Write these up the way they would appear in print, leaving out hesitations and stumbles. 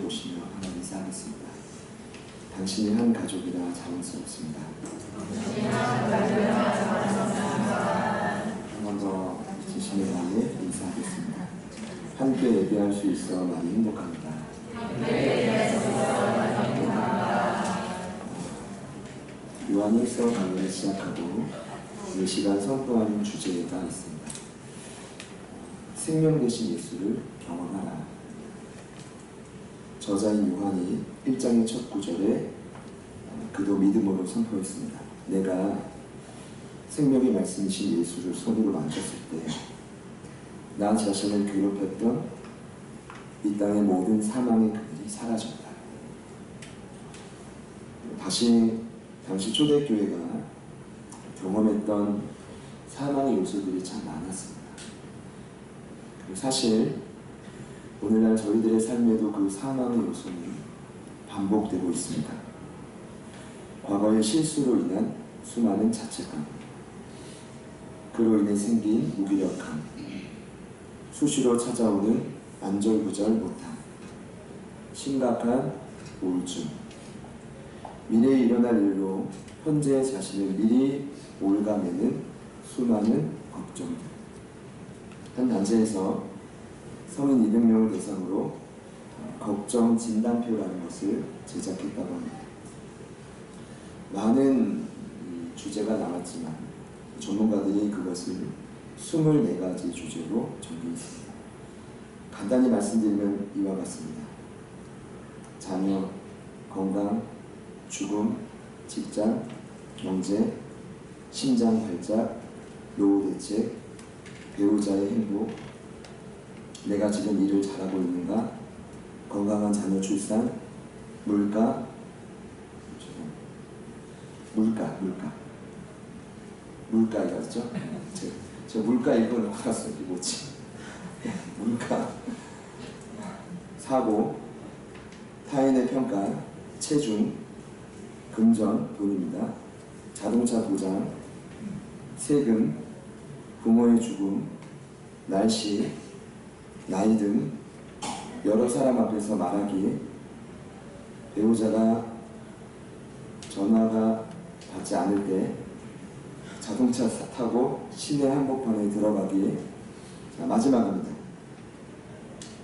보시며 하나 인사하겠습니다. 당신이 한 가족이라 자랑스럽습니다. 한 번 더 지신의 마음에 인사하겠습니다. 함께 예배할 수 있어 많이 행복합니다. 요한 1서 강의를 시작하고 이 시간 선포하는 주제가 있습니다. 생명 되신 예수를 경험하라. 저자인 요한이 1장의 첫 구절에 그도 믿음으로 선포했습니다. 내가 생명의 말씀이신 예수를 손으로 만졌을 때 나 자신을 괴롭혔던 이 땅의 모든 사망의 그늘이 사라졌다. 당시 초대교회가 경험했던 사망의 요소들이 참 많았습니다. 그리고 사실 오늘날 저희들의 삶에도 그 사망의 요소는 반복되고 있습니다. 과거의 실수로 인한 수많은 자책감, 그로 인해 생긴 무기력함, 수시로 찾아오는 안절부절 못함, 심각한 우울증, 미래에 일어날 일로 현재 자신을 미리 올가매는 수많은 걱정들. 한 단체에서 성인 200명을 대상으로 걱정 진단표라는 것을 제작했다고 합니다. 많은 주제가 나왔지만 전문가들이 그것을 24가지 주제로 정리했습니다. 간단히 말씀드리면 이와 같습니다. 자녀, 건강, 죽음, 직장, 경제, 심장 발작, 노후 대책, 배우자의 행복, 내가 지금 일을 잘하고 있는가, 건강한 자녀 출산, 물가이었죠? 저 물가 읽어놓고 갔어요. 뭐지? 물가, 사고, 타인의 평가, 체중, 금전, 돈입니다. 자동차 보장, 세금, 부모의 죽음, 날씨, 나이 등 여러 사람 앞에서 말하기, 배우자가 전화가 받지 않을 때 자동차 타고 시내 한복판에 들어가기. 자, 마지막입니다.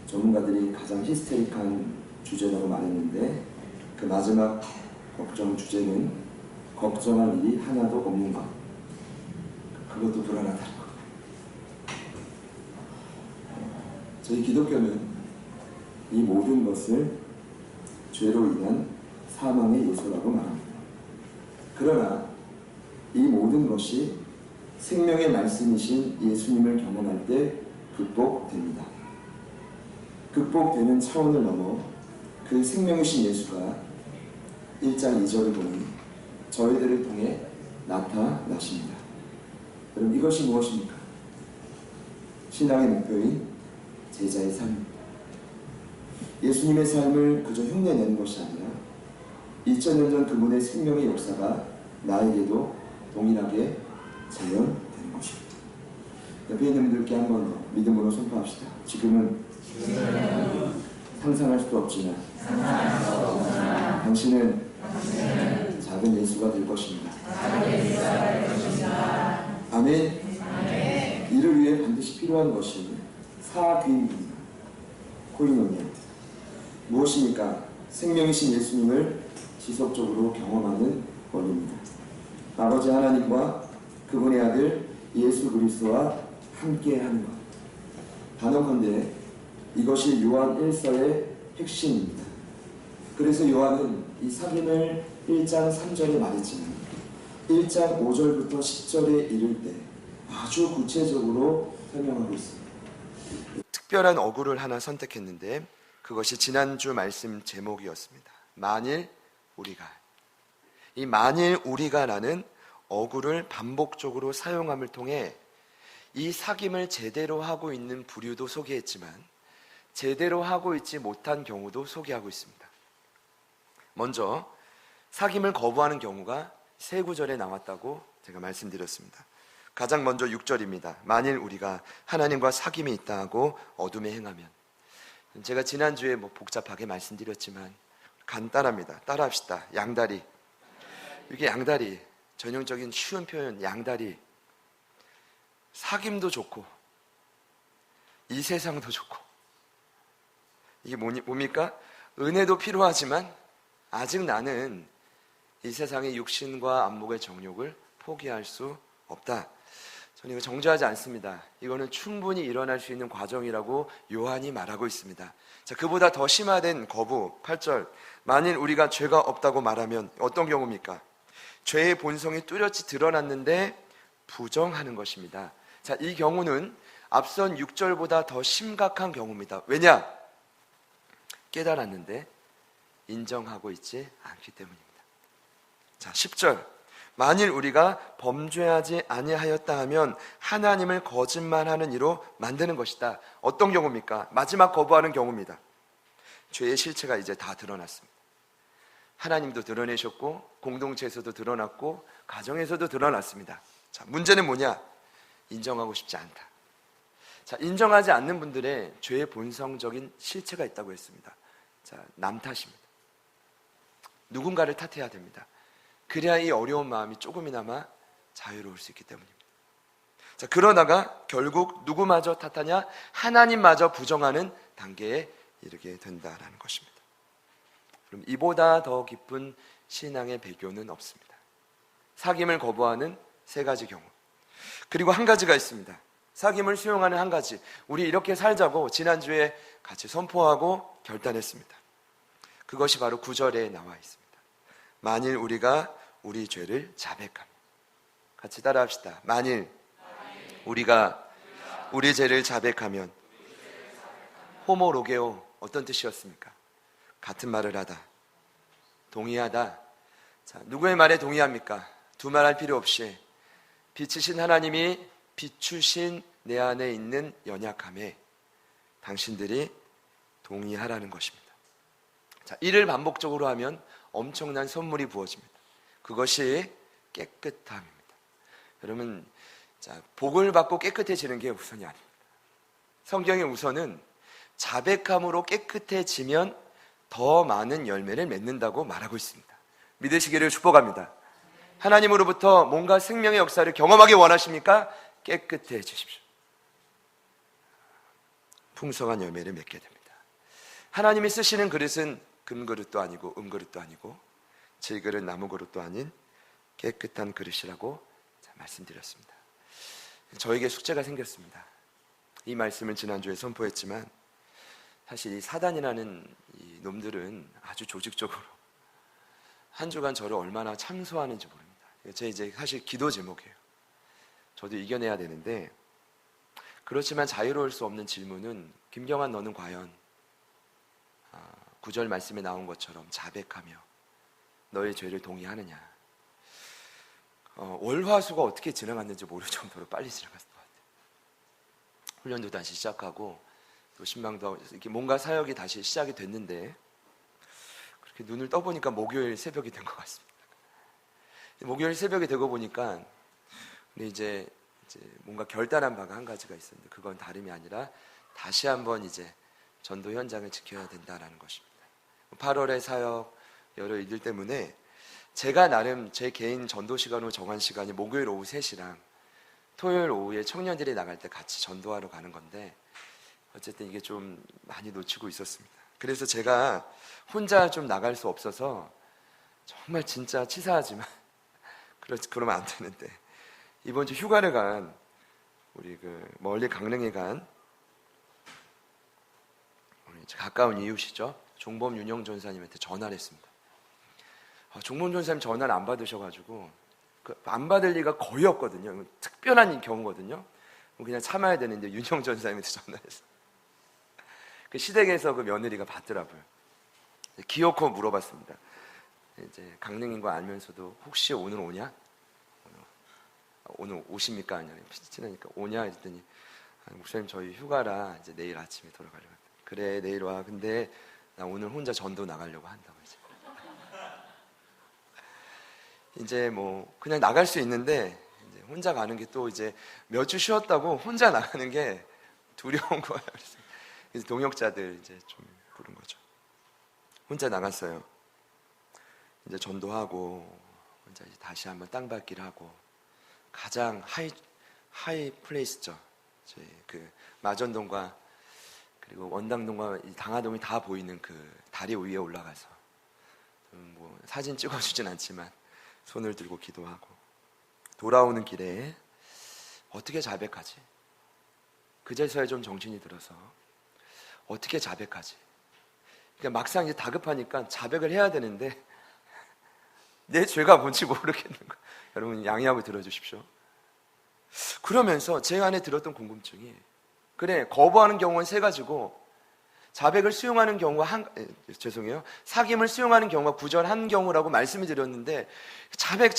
전문가들이 가장 히스테릭한 주제라고 말했는데 그 마지막 걱정 주제는 걱정할 일이 하나도 없는 것. 그것도 불안하다는 것. 저희 기독교는 이 모든 것을 죄로 인한 사망의 요소라고 말합니다. 그러나 이 모든 것이 생명의 말씀이신 예수님을 경험할 때 극복됩니다. 극복되는 차원을 넘어 그 생명이신 예수가 1장 2절을 보니 저희들을 통해 나타나십니다. 여러분, 이것이 무엇입니까? 신앙의 목표인 제자의 삶입니다. 예수님의 삶을 그저 흉내내는 것이 아니라 2000년 전 그분의 생명의 역사가 나에게도 동일하게 재현되는 것입니다. 옆에 있는 분들께 한 번 더 믿음으로 선포합시다. 지금은 상상할 수도 없지만 당신은 작은 예수가 될 것입니다. 아멘. 이를 위해 반드시 필요한 것이 사귐입니다. 코이노니아. 무엇입니까? 생명이신 예수님을 지속적으로 경험하는 권리입니다. 아버지 하나님과 그분의 아들 예수 그리스도와 함께하는 것. 단언컨대 이것이 요한 1서의 핵심입니다. 그래서 요한은 이 사귐을 1장 3절에 말했지만 1장 5절부터 10절에 이를 때 아주 구체적으로 설명하고 있습니다. 특별한 어구를 하나 선택했는데 그것이 지난주 말씀 제목이었습니다. 만일 우리가. 이 만일 우리가라는 어구를 반복적으로 사용함을 통해 이 사귐을 제대로 하고 있는 부류도 소개했지만 제대로 하고 있지 못한 경우도 소개하고 있습니다. 먼저 사귐을 거부하는 경우가 세 구절에 나왔다고 제가 말씀드렸습니다. 가장 먼저 6절입니다. 만일 우리가 하나님과 사귐이 있다 하고 어둠에 행하면. 제가 지난주에 뭐 복잡하게 말씀드렸지만 간단합니다. 따라합시다. 양다리. 이게 양다리. 전형적인 쉬운 표현 양다리. 사귐도 좋고 이 세상도 좋고 이게 뭡니까? 은혜도 필요하지만 아직 나는 이 세상의 육신과 안목의 정욕을 포기할 수 없다. 저는 이거 정죄하지 않습니다. 이거는 충분히 일어날 수 있는 과정이라고 요한이 말하고 있습니다. 자, 그보다 더 심화된 거부 8절. 만일 우리가 죄가 없다고 말하면 어떤 경우입니까? 죄의 본성이 뚜렷이 드러났는데 부정하는 것입니다. 자, 이 경우는 앞선 6절보다 더 심각한 경우입니다. 왜냐? 깨달았는데 인정하고 있지 않기 때문입니다. 자, 10절. 만일 우리가 범죄하지 아니하였다 하면 하나님을 거짓말하는 이로 만드는 것이다. 어떤 경우입니까? 마지막 거부하는 경우입니다. 죄의 실체가 이제 다 드러났습니다. 하나님도 드러내셨고 공동체에서도 드러났고 가정에서도 드러났습니다. 자, 문제는 뭐냐? 인정하고 싶지 않다. 자, 인정하지 않는 분들의 죄의 본성적인 실체가 있다고 했습니다. 자, 남 탓입니다. 누군가를 탓해야 됩니다. 그래야 이 어려운 마음이 조금이나마 자유로울 수 있기 때문입니다. 자, 그러다가 결국 누구마저 탓하냐? 하나님마저 부정하는 단계에 이르게 된다라는 것입니다. 그럼 이보다 더 깊은 신앙의 배교는 없습니다. 사귐을 거부하는 세 가지 경우. 그리고 한 가지가 있습니다. 사귐을 수용하는 한 가지. 우리 이렇게 살자고 지난주에 같이 선포하고 결단했습니다. 그것이 바로 9절에 나와 있습니다. 만일 우리가 우리 죄를 자백하면. 같이 따라합시다. 만일 우리가 우리 죄를 자백하면. 호모로게오 어떤 뜻이었습니까? 같은 말을 하다, 동의하다. 자, 누구의 말에 동의합니까? 두말할 필요 없이 빛이신 하나님이 비추신 내 안에 있는 연약함에 당신들이 동의하라는 것입니다. 자, 이를 반복적으로 하면 엄청난 선물이 부어집니다. 그것이 깨끗함입니다. 여러분, 자, 복을 받고 깨끗해지는 게 우선이 아닙니다. 성경의 우선은 자백함으로 깨끗해지면 더 많은 열매를 맺는다고 말하고 있습니다. 믿으시기를 축복합니다. 하나님으로부터 뭔가 생명의 역사를 경험하기 원하십니까? 깨끗해지십시오. 풍성한 열매를 맺게 됩니다. 하나님이 쓰시는 그릇은 금그릇도 아니고 음그릇도 아니고 질그릇 나무그릇도 아닌 깨끗한 그릇이라고 말씀드렸습니다. 저에게 숙제가 생겼습니다. 이 말씀을 지난주에 선포했지만 사실 이 사단이라는 이 놈들은 아주 조직적으로 한 주간 저를 얼마나 참소하는지 모릅니다. 제 이제 사실 기도 제목이에요. 저도 이겨내야 되는데, 그렇지만 자유로울 수 없는 질문은 김경환 너는 과연 9절 말씀에 나온 것처럼 자백하며 너의 죄를 동의하느냐. 월화수가 어떻게 지나갔는지 모를 정도로 빨리 지나갔을 것 같아요. 훈련도 다시 시작하고 또 신방도 이렇게 뭔가 사역이 다시 시작이 됐는데 그렇게 눈을 떠보니까 목요일 새벽이 된 것 같습니다. 목요일 새벽이 되고 보니까 우리 이제 뭔가 결단한 바가 한 가지가 있었는데, 그건 다름이 아니라 다시 한번 이제 전도 현장을 지켜야 된다라는 것입니다. 8월의 사역 여러 일들 때문에 제가 나름 제 개인 전도 시간으로 정한 시간이 목요일 오후 3시랑 토요일 오후에 청년들이 나갈 때 같이 전도하러 가는 건데, 어쨌든 이게 좀 많이 놓치고 있었습니다. 그래서 제가 혼자 좀 나갈 수 없어서 정말 진짜 치사하지만 그러면 안 되는데, 이번 주 휴가를 간 우리 멀리 강릉에 간 우리 가까운 이웃이죠. 종범 윤영 전사님한테 전화를 했습니다. 종범 전사님 전화를 안 받으셔가지고 안 받을 리가 거의 없거든요. 특별한 경우거든요. 그냥 참아야 되는데 윤영 전사님한테 전화했어요. 그 시댁에서 그 며느리가 받더라고요. 기어코 물어봤습니다. 이제 강릉인 거 알면서도 혹시 오늘 오냐? 오늘 오십니까? 아니야. 친하니까 오냐? 했더니 목사님 저희 휴가라 이제 내일 아침에 돌아가려고. 그래 내일 와. 근데 나 오늘 혼자 전도 나가려고 한다고 이제 뭐 그냥 나갈 수 있는데 이제 혼자 가는 게 또 이제 몇 주 쉬었다고 혼자 나가는 게 두려운 거예요. 그래서 그래서 동역자들 이제 좀 부른 거죠. 혼자 나갔어요. 이제 전도하고 혼자 이제 다시 한번 땅밟기를 하고 가장 하이 플레이스죠. 저희 그 마전동과 그리고 원당동과 이 당하동이 다 보이는 그 다리 위에 올라가서 뭐 사진 찍어주진 않지만 손을 들고 기도하고 돌아오는 길에 어떻게 자백하지? 그제서야 좀 정신이 들어서 어떻게 자백하지? 그러니까 막상 이제 다급하니까 자백을 해야 되는데 내 죄가 뭔지 모르겠는 거예요. 여러분 양해하고 들어주십시오. 그러면서 제 안에 들었던 궁금증이 그래 거부하는 경우는 세 가지고 자백을 수용하는 경우가 죄송해요. 사귐을 수용하는 경우가 구절한 경우라고 말씀을 드렸는데 자백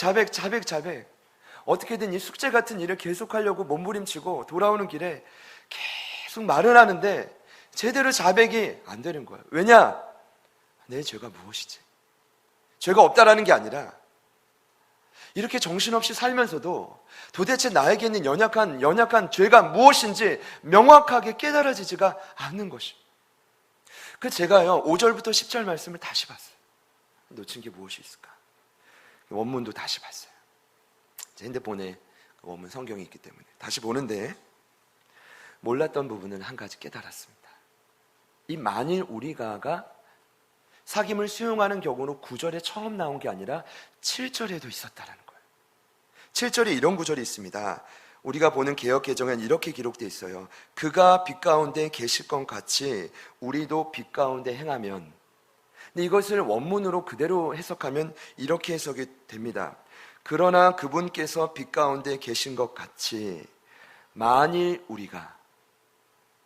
어떻게든 이 숙제 같은 일을 계속하려고 몸부림치고 돌아오는 길에 계속 말을 하는데 제대로 자백이 안 되는 거예요. 왜냐? 내 죄가 무엇이지? 죄가 없다라는 게 아니라 이렇게 정신없이 살면서도 도대체 나에게 있는 연약한 죄가 무엇인지 명확하게 깨달아지지가 않는 것입니다. 그래서 제가요 5절부터 10절 말씀을 다시 봤어요. 놓친 게 무엇이 있을까? 원문도 다시 봤어요. 제 핸드폰에 원문 성경이 있기 때문에 다시 보는데 몰랐던 부분은 한 가지 깨달았습니다. 이 만일 우리가가 사귐을 수용하는 경우로 9절에 처음 나온 게 아니라 7절에도 있었다라는 거예요. 7절에 이런 구절이 있습니다. 우리가 보는 개역개정엔 이렇게 기록되어 있어요. 그가 빛 가운데 계실 것 같이 우리도 빛 가운데 행하면. 근데 이것을 원문으로 그대로 해석하면 이렇게 해석이 됩니다. 그러나 그분께서 빛 가운데 계신 것 같이 만일 우리가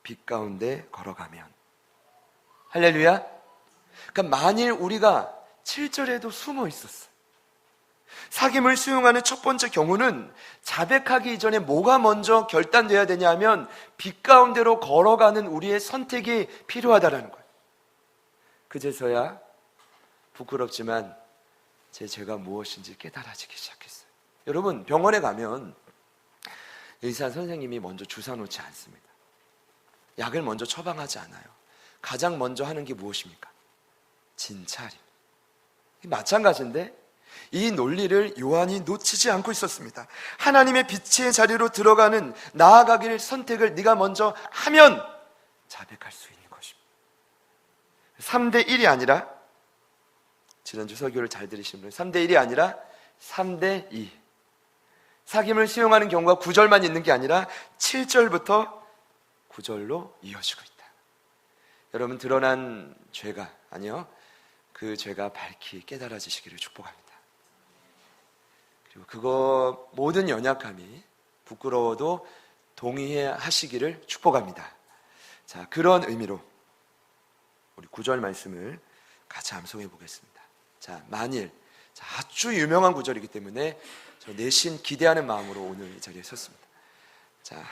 빛 가운데 걸어가면. 할렐루야. 그러니까 만일 우리가 7절에도 숨어 있었어요. 사귐을 수용하는 첫 번째 경우는 자백하기 이전에 뭐가 먼저 결단돼야 되냐 하면 빛 가운데로 걸어가는 우리의 선택이 필요하다는 거예요. 그제서야 부끄럽지만 제 죄가 무엇인지 깨달아지기 시작했어요. 여러분 병원에 가면 의사 선생님이 먼저 주사 놓지 않습니다. 약을 먼저 처방하지 않아요. 가장 먼저 하는 게 무엇입니까? 진찰입니다. 마찬가지인데 이 논리를 요한이 놓치지 않고 있었습니다. 하나님의 빛의 자리로 들어가는 나아가기를 선택을 네가 먼저 하면 자백할 수 있는 것입니다. 3대 1이 아니라 지난주 설교를 잘 들으신 분 3대 1이 아니라 3대 2 사귐을 수용하는 경우가 9절만 있는 게 아니라 7절부터 9절로 이어지고 있다. 여러분 드러난 죄가 아니요 그 죄가 밝히 깨달아지시기를 축복합니다. 그리고 그거 모든 연약함이 부끄러워도 동의해 하시기를 축복합니다. 자, 그런 의미로 우리 9절 말씀을 같이 암송해 보겠습니다. 자, 만일 아주 유명한 구절이기 때문에 저 내심 기대하는 마음으로 오늘 이 자리에 섰습니다. 자,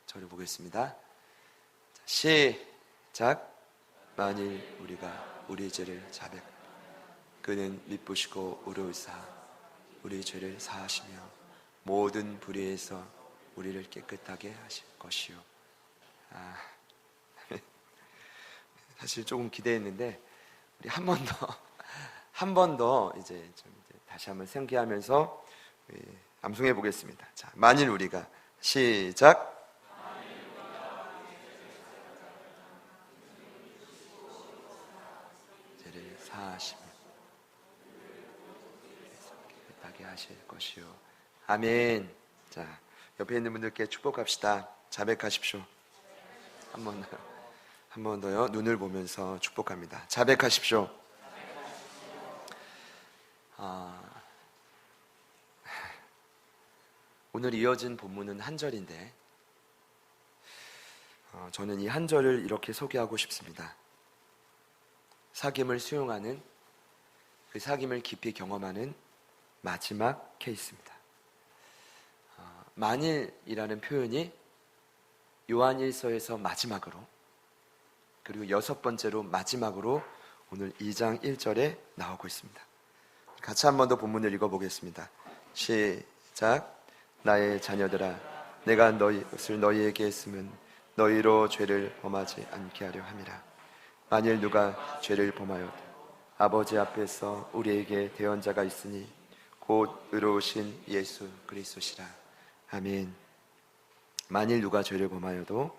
저를 보겠습니다. 자, 시작. 만일 우리가 우리 죄를 자백 그는 미쁘시고 의로우사 우리 죄를 사하시며 모든 불의에서 우리를 깨끗하게 하실 것이요. 사실 조금 기대했는데 우리 한 번 더 이제 좀 다시 한번 생기하면서 암송해 보겠습니다. 자, 만일 우리가 시작. 죄를 사하시며 깨끗하게 하실 것이요. 아멘. 자, 옆에 있는 분들께 축복합시다. 자백하십시오. 한 번 더요. 눈을 보면서 축복합니다. 자백하십시오. 오늘 이어진 본문은 한 절인데 저는 이 한 절을 이렇게 소개하고 싶습니다. 사귐을 수용하는 그 사귐을 깊이 경험하는 마지막 케이스입니다. 만일이라는 표현이 요한일서에서 마지막으로 그리고 6번째로 마지막으로 오늘 2장 1절에 나오고 있습니다. 같이 한 번 더 본문을 읽어보겠습니다. 시작. 나의 자녀들아 내가 너희 것을 너희에게 했으면 너희로 죄를 범하지 않게 하려 함이라. 만일 누가 죄를 범하여도 아버지 앞에서 우리에게 대언자가 있으니 곧 의로우신 예수 그리스도시라. 아멘. 만일 누가 죄를 범하여도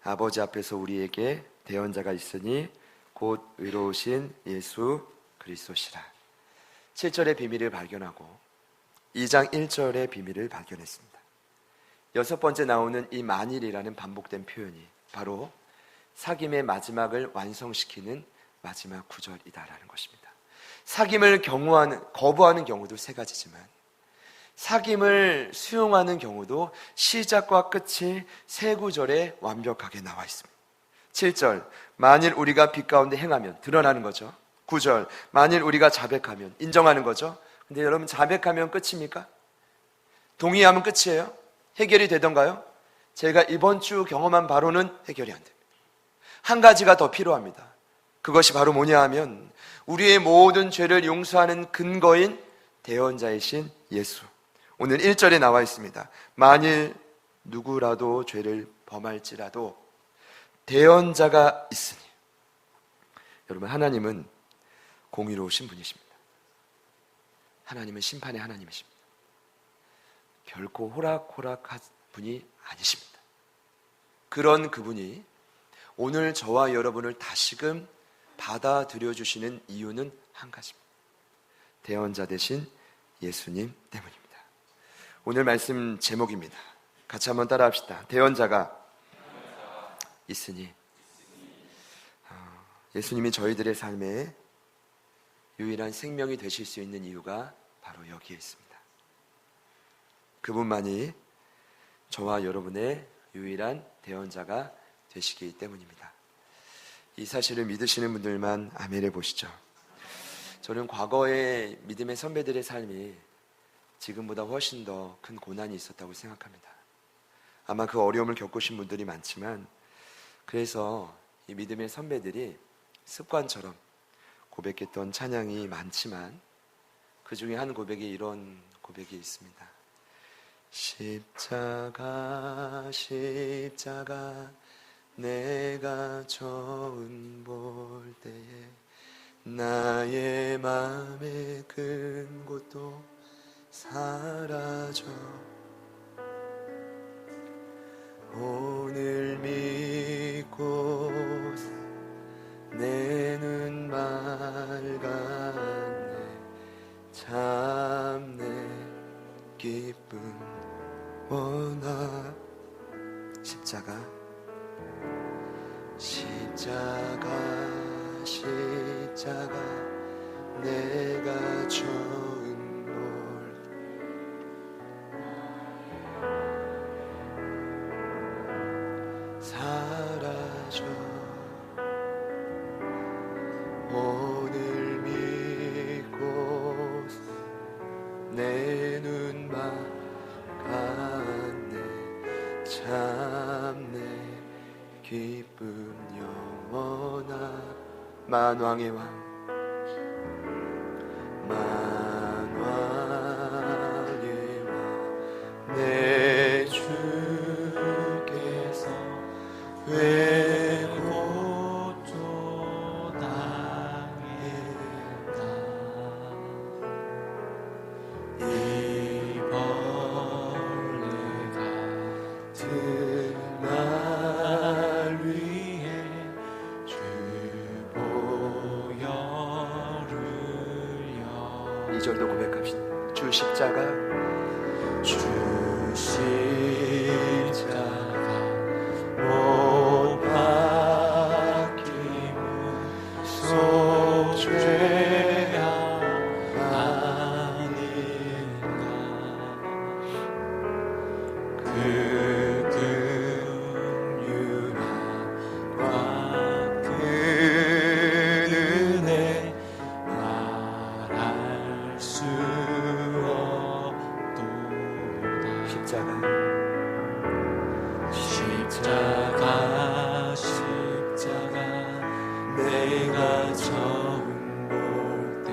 아버지 앞에서 우리에게 대언자가 있으니 곧 의로우신 예수 그리스도시라. 7절의 비밀을 발견하고 2장 1절의 비밀을 발견했습니다. 여섯 번째 나오는 이 만일이라는 반복된 표현이 바로 사귐의 마지막을 완성시키는 마지막 구절이다라는 것입니다. 사귐을 거부하는 경우도 세 가지지만 사귐을 수용하는 경우도 시작과 끝이 세 구절에 완벽하게 나와 있습니다. 7절, 만일 우리가 빛 가운데 행하면 드러나는 거죠. 9절, 만일 우리가 자백하면 인정하는 거죠. 근데 여러분, 자백하면 끝입니까? 동의하면 끝이에요? 해결이 되던가요? 제가 이번 주 경험한 바로는 해결이 안 됩니다. 한 가지가 더 필요합니다. 그것이 바로 뭐냐 하면 우리의 모든 죄를 용서하는 근거인 대언자이신 예수. 오늘 1절에 나와 있습니다. 만일 누구라도 죄를 범할지라도 대언자가 있으니. 여러분, 하나님은 공의로우신 분이십니다. 하나님은 심판의 하나님이십니다. 결코 호락호락한 분이 아니십니다. 그런 그분이 오늘 저와 여러분을 다시금 받아들여 주시는 이유는 한 가지입니다. 대언자 되신 예수님 때문입니다. 오늘 말씀 제목입니다. 같이 한번 따라 합시다. 대언자가 있으니. 예수님이 저희들의 삶에 유일한 생명이 되실 수 있는 이유가 바로 여기에 있습니다. 그분만이 저와 여러분의 유일한 대언자가 되시기 때문입니다. 이 사실을 믿으시는 분들만 아멘해 보시죠. 저는 과거의 믿음의 선배들의 삶이 지금보다 훨씬 더 큰 고난이 있었다고 생각합니다. 아마 그 어려움을 겪으신 분들이 많지만, 그래서 이 믿음의 선배들이 습관처럼 고백했던 찬양이 많지만 그 중에 한 고백이 이런 고백이 있습니다. 십자가 십자가 내가 처음 볼 때에 나의 맘의 큰 곳도 사라져 오늘 믿고 내 눈 맑았네 참 내 기쁨 원하 십자가 내가 처음 볼 사라져 오늘 믿고 내 눈 막았네 참 내 기쁨 영원한 만왕의 왕 만왕의 왕 내 주께서 왜 고통당했나 이 벌레 같은 날 위해 주 보혈을 2절도 고백합시다. 주 십자가 못 박힘은 속죄가 아닌가 그 긍휼함과 그 은혜 말할 수 없도다 십자가 내가 처음 볼 때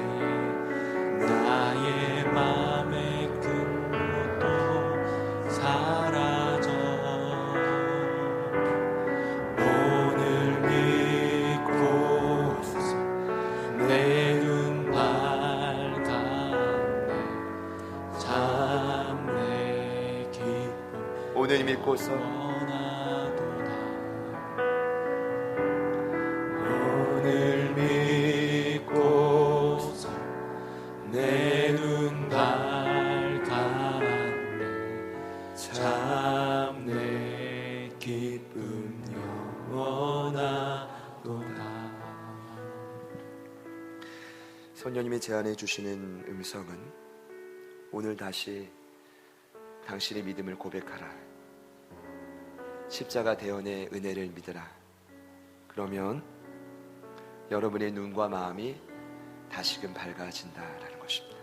나의 맘의 큰 곳도 사라져 믿고서 오늘 믿고서 내 눈 밝았네 참 내 기쁨 영원하도다. 선녀님이 제안해 주시는 음성은 오늘 다시 당신의 믿음을 고백하라. 십자가 대언의 은혜를 믿으라. 그러면 여러분의 눈과 마음이 다시금 밝아진다라는 것입니다.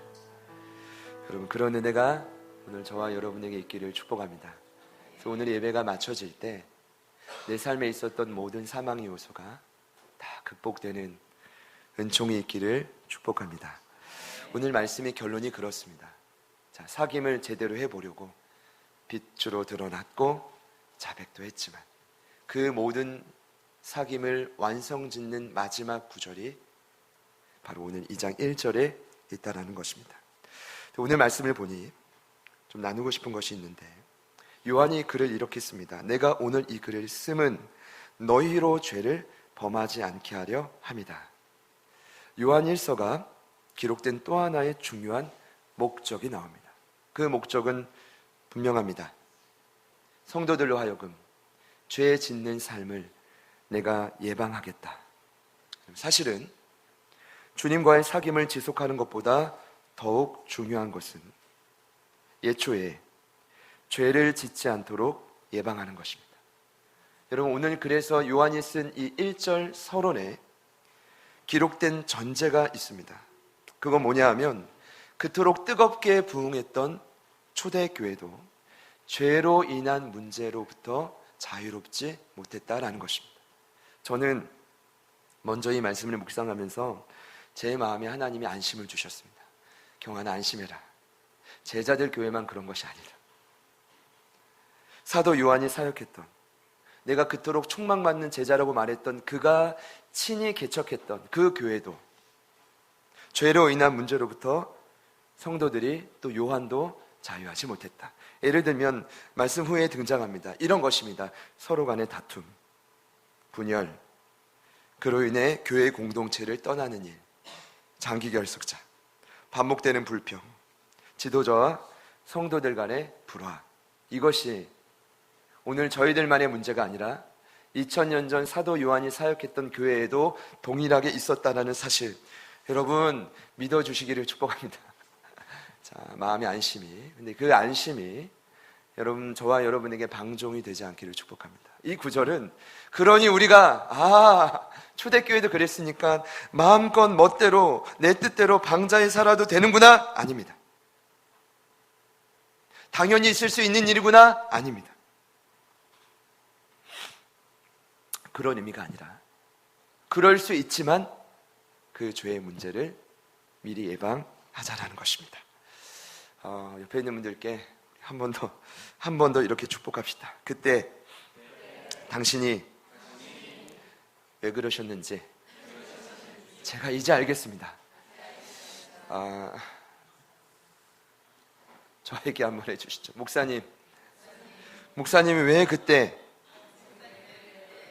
여러분, 그런 은혜가 오늘 저와 여러분에게 있기를 축복합니다. 그래서 오늘 예배가 마쳐질 때 내 삶에 있었던 모든 사망의 요소가 다 극복되는 은총이 있기를 축복합니다. 오늘 말씀의 결론이 그렇습니다. 자, 사귐을 제대로 해보려고 빛으로 드러났고 자백도 했지만 그 모든 사귐을 완성짓는 마지막 구절이 바로 오늘 2장 1절에 있다라는 것입니다. 오늘 말씀을 보니 좀 나누고 싶은 것이 있는데, 요한이 글을 이렇게 씁니다. 내가 오늘 이 글을 씀은 너희로 죄를 범하지 않게 하려 함이다. 요한 1서가 기록된 또 하나의 중요한 목적이 나옵니다. 그 목적은 분명합니다. 성도들로 하여금 죄 짓는 삶을 내가 예방하겠다. 사실은 주님과의 사귐을 지속하는 것보다 더욱 중요한 것은 예초에 죄를 짓지 않도록 예방하는 것입니다. 여러분, 오늘 그래서 요한이 쓴 이 1절 서론에 기록된 전제가 있습니다. 그건 뭐냐 하면 그토록 뜨겁게 부흥했던 초대교회도 죄로 인한 문제로부터 자유롭지 못했다라는 것입니다. 저는 먼저 이 말씀을 묵상하면서 제 마음에 하나님이 안심을 주셨습니다. 경아나 안심해라. 제자들 교회만 그런 것이 아니다. 사도 요한이 사역했던, 내가 그토록 촉망받는 제자라고 말했던 그가 친히 개척했던 그 교회도 죄로 인한 문제로부터 성도들이 또 요한도 자유하지 못했다. 예를 들면 말씀 후에 등장합니다. 이런 것입니다. 서로 간의 다툼, 분열, 그로 인해 교회 공동체를 떠나는 일, 장기 결석자, 반복되는 불평, 지도자와 성도들 간의 불화. 이것이 오늘 저희들만의 문제가 아니라 2000년 전 사도 요한이 사역했던 교회에도 동일하게 있었다는 사실, 여러분 믿어주시기를 축복합니다. 자, 마음의 안심이, 근데 그 안심이 여러분, 저와 여러분에게 방종이 되지 않기를 축복합니다. 이 구절은 그러니 우리가 초대교회도 그랬으니까 마음껏 멋대로 내 뜻대로 방자에 살아도 되는구나? 아닙니다. 당연히 있을 수 있는 일이구나? 아닙니다. 그런 의미가 아니라 그럴 수 있지만 그 죄의 문제를 미리 예방하자라는 것입니다. 옆에 있는 분들께 한 번 더 이렇게 축복합시다. 그때 당신이 왜 그러셨는지 제가 이제 알겠습니다. 저에게 한번 해주시죠. 목사님이 왜 그때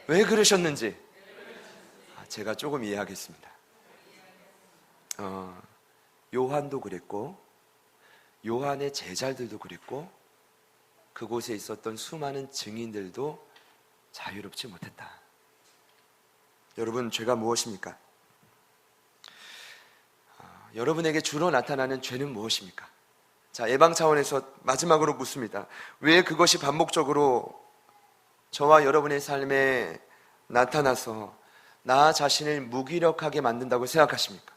왜 그러셨는지 제가 조금 이해하겠습니다. 요한도 그랬고 요한의 제자들도 그랬고 그곳에 있었던 수많은 증인들도 자유롭지 못했다. 여러분, 죄가 무엇입니까? 여러분에게 주로 나타나는 죄는 무엇입니까? 자, 예방 차원에서 마지막으로 묻습니다. 왜 그것이 반복적으로 저와 여러분의 삶에 나타나서 나 자신을 무기력하게 만든다고 생각하십니까?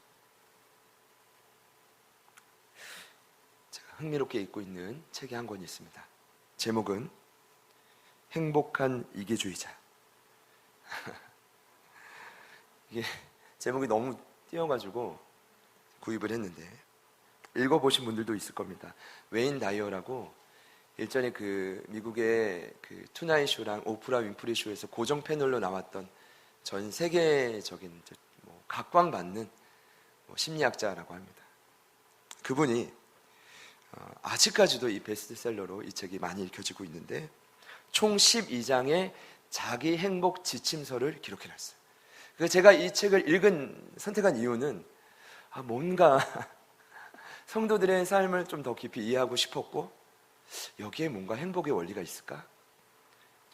제가 흥미롭게 읽고 있는 책이 한 권 있습니다. 제목은 행복한 이기주의자. 이게 제목이 너무 띄어가지고 구입을 했는데 읽어보신 분들도 있을 겁니다. 웨인 다이어라고 일전에 그 미국의 그 투나잇 쇼랑 오프라 윈프리 쇼에서 고정 패널로 나왔던 전 세계적인 각광받는 심리학자라고 합니다. 그분이 아직까지도 이 베스트셀러로 이 책이 많이 읽혀지고 있는데 총 12장의 자기 행복 지침서를 기록해놨어요. 그래서 제가 이 책을 선택한 이유는 뭔가 성도들의 삶을 좀 더 깊이 이해하고 싶었고, 여기에 뭔가 행복의 원리가 있을까?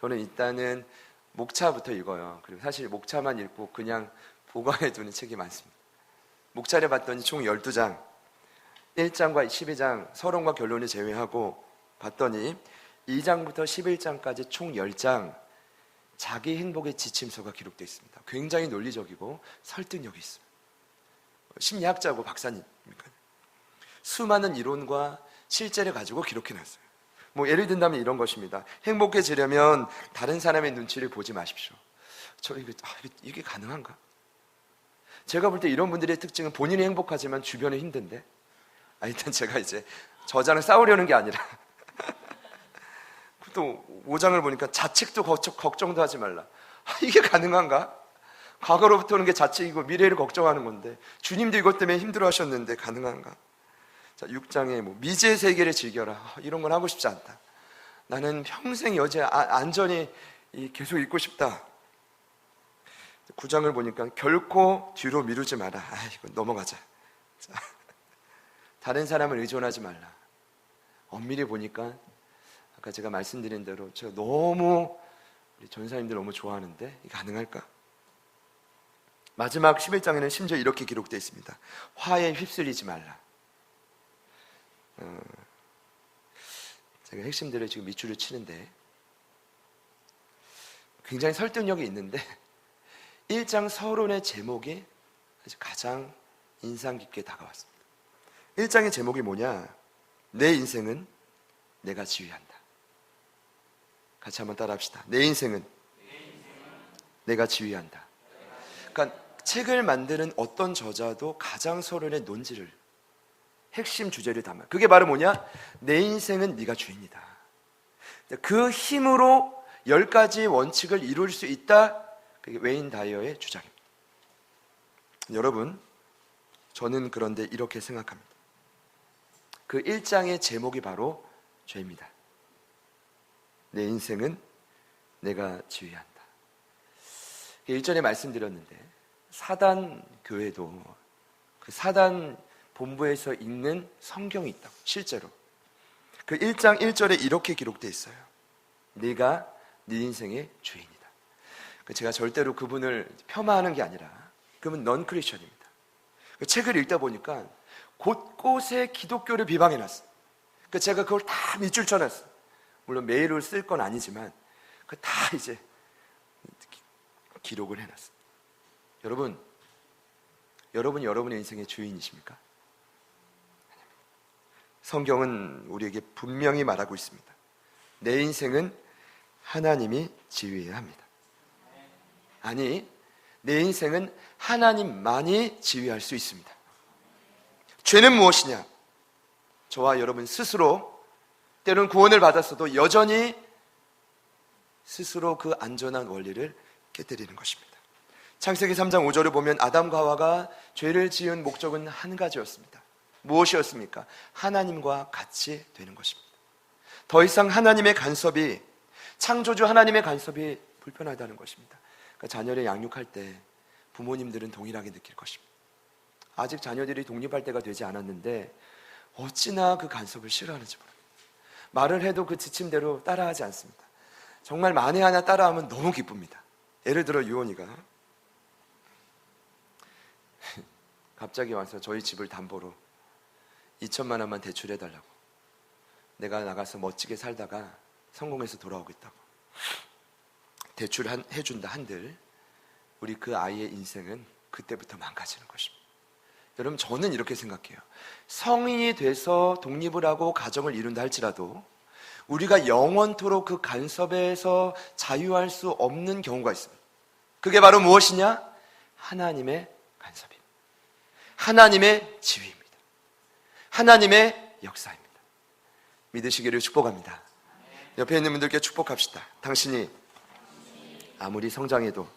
저는 일단은 목차부터 읽어요. 그리고 사실 목차만 읽고 그냥 보관해 두는 책이 많습니다. 목차를 봤더니 총 12장, 1장과 12장 서론과 결론을 제외하고 봤더니 2장부터 11장까지 총 10장 자기 행복의 지침서가 기록되어 있습니다. 굉장히 논리적이고 설득력이 있어요. 심리학자고 박사님이니까요. 수많은 이론과 실제를 가지고 기록해놨어요. 예를 든다면 이런 것입니다. 행복해지려면 다른 사람의 눈치를 보지 마십시오. 이게 가능한가? 제가 볼 때 이런 분들의 특징은 본인이 행복하지만 주변은 힘든데, 일단 제가 이제 저자랑 싸우려는 게 아니라 또 5장을 보니까 자책도 걱정도 하지 말라. 이게 가능한가? 과거로부터 오는 게 자책이고 미래를 걱정하는 건데, 주님도 이것 때문에 힘들어 하셨는데 가능한가? 자, 6장에 미지의 세계를 즐겨라. 이런 건 하고 싶지 않다. 나는 평생 여지에 안전히 계속 있고 싶다. 9장을 보니까 결코 뒤로 미루지 마라. 이거 넘어가자. 자, 다른 사람을 의존하지 말라. 엄밀히 보니까 아까 제가 말씀드린 대로 제가 너무 우리 전사님들 너무 좋아하는데 이게 가능할까? 마지막 11장에는 심지어 이렇게 기록되어 있습니다. 화에 휩쓸리지 말라. 제가 핵심들을 지금 밑줄을 치는데 굉장히 설득력이 있는데 1장 서론의 제목이 가장 인상 깊게 다가왔습니다. 1장의 제목이 뭐냐? 내 인생은 내가 지휘한다. 같이 한번 따라 합시다. 내 인생은 내가 지휘한다. 그러니까 책을 만드는 어떤 저자도 가장 서론의 논지를, 핵심 주제를 담아요. 그게 바로 뭐냐? 내 인생은 네가 주인이다. 그 힘으로 10가지 원칙을 이룰 수 있다. 그게 웨인 다이어의 주장입니다. 여러분, 저는 그런데 이렇게 생각합니다. 그 1장의 제목이 바로 죄입니다. 내 인생은 내가 지휘한다. 1전에 말씀드렸는데 사단 교회도 그 사단 본부에서 읽는 성경이 있다고, 실제로. 그 1장 1절에 이렇게 기록되어 있어요. 네가 네 인생의 주인이다. 제가 절대로 그분을 폄하하는 게 아니라 그분은 넌 크리스천입니다. 그 책을 읽다 보니까 곳곳에 기독교를 비방해놨어요. 제가 그걸 다 밑줄 쳐놨어요. 물론 메일을 쓸 건 아니지만 그 다 이제 기록을 해놨어요. 여러분이 여러분의 인생의 주인이십니까? 성경은 우리에게 분명히 말하고 있습니다. 내 인생은 하나님이 지휘해야 합니다. 아니, 내 인생은 하나님만이 지휘할 수 있습니다. 죄는 무엇이냐? 저와 여러분 스스로 때로는 구원을 받았어도 여전히 스스로 그 안전한 원리를 깨뜨리는 것입니다. 창세기 3장 5절을 보면 아담과 하와가 죄를 지은 목적은 한 가지였습니다. 무엇이었습니까? 하나님과 같이 되는 것입니다. 더 이상 하나님의 간섭이, 창조주 하나님의 간섭이 불편하다는 것입니다. 그러니까 자녀를 양육할 때 부모님들은 동일하게 느낄 것입니다. 아직 자녀들이 독립할 때가 되지 않았는데 어찌나 그 간섭을 싫어하는지 모릅니다. 말을 해도 그 지침대로 따라하지 않습니다. 정말 만에 하나 따라하면 너무 기쁩니다. 예를 들어 유원이가 갑자기 와서 저희 집을 담보로 2천만 원만 대출해달라고, 내가 나가서 멋지게 살다가 성공해서 돌아오겠다고 대출해준다 한들 우리 그 아이의 인생은 그때부터 망가지는 것입니다. 여러분, 저는 이렇게 생각해요. 성인이 돼서 독립을 하고 가정을 이룬다 할지라도 우리가 영원토록 그 간섭에서 자유할 수 없는 경우가 있습니다. 그게 바로 무엇이냐? 하나님의 간섭입니다. 하나님의 지위입니다. 하나님의 역사입니다. 믿으시기를 축복합니다. 옆에 있는 분들께 축복합시다. 당신이 아무리 성장해도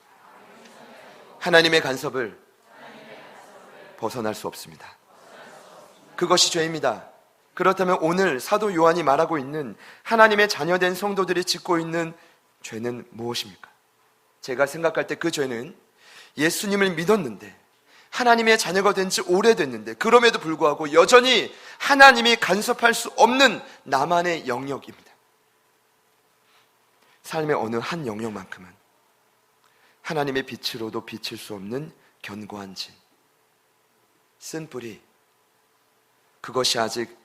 하나님의 간섭을 벗어날 수 없습니다. 그것이 죄입니다. 그렇다면 오늘 사도 요한이 말하고 있는 하나님의 자녀된 성도들이 짓고 있는 죄는 무엇입니까? 제가 생각할 때 그 죄는 예수님을 믿었는데 하나님의 자녀가 된 지 오래됐는데 그럼에도 불구하고 여전히 하나님이 간섭할 수 없는 나만의 영역입니다. 삶의 어느 한 영역만큼은 하나님의 빛으로도 비칠 수 없는 견고한 진, 쓴뿌리, 그것이 아직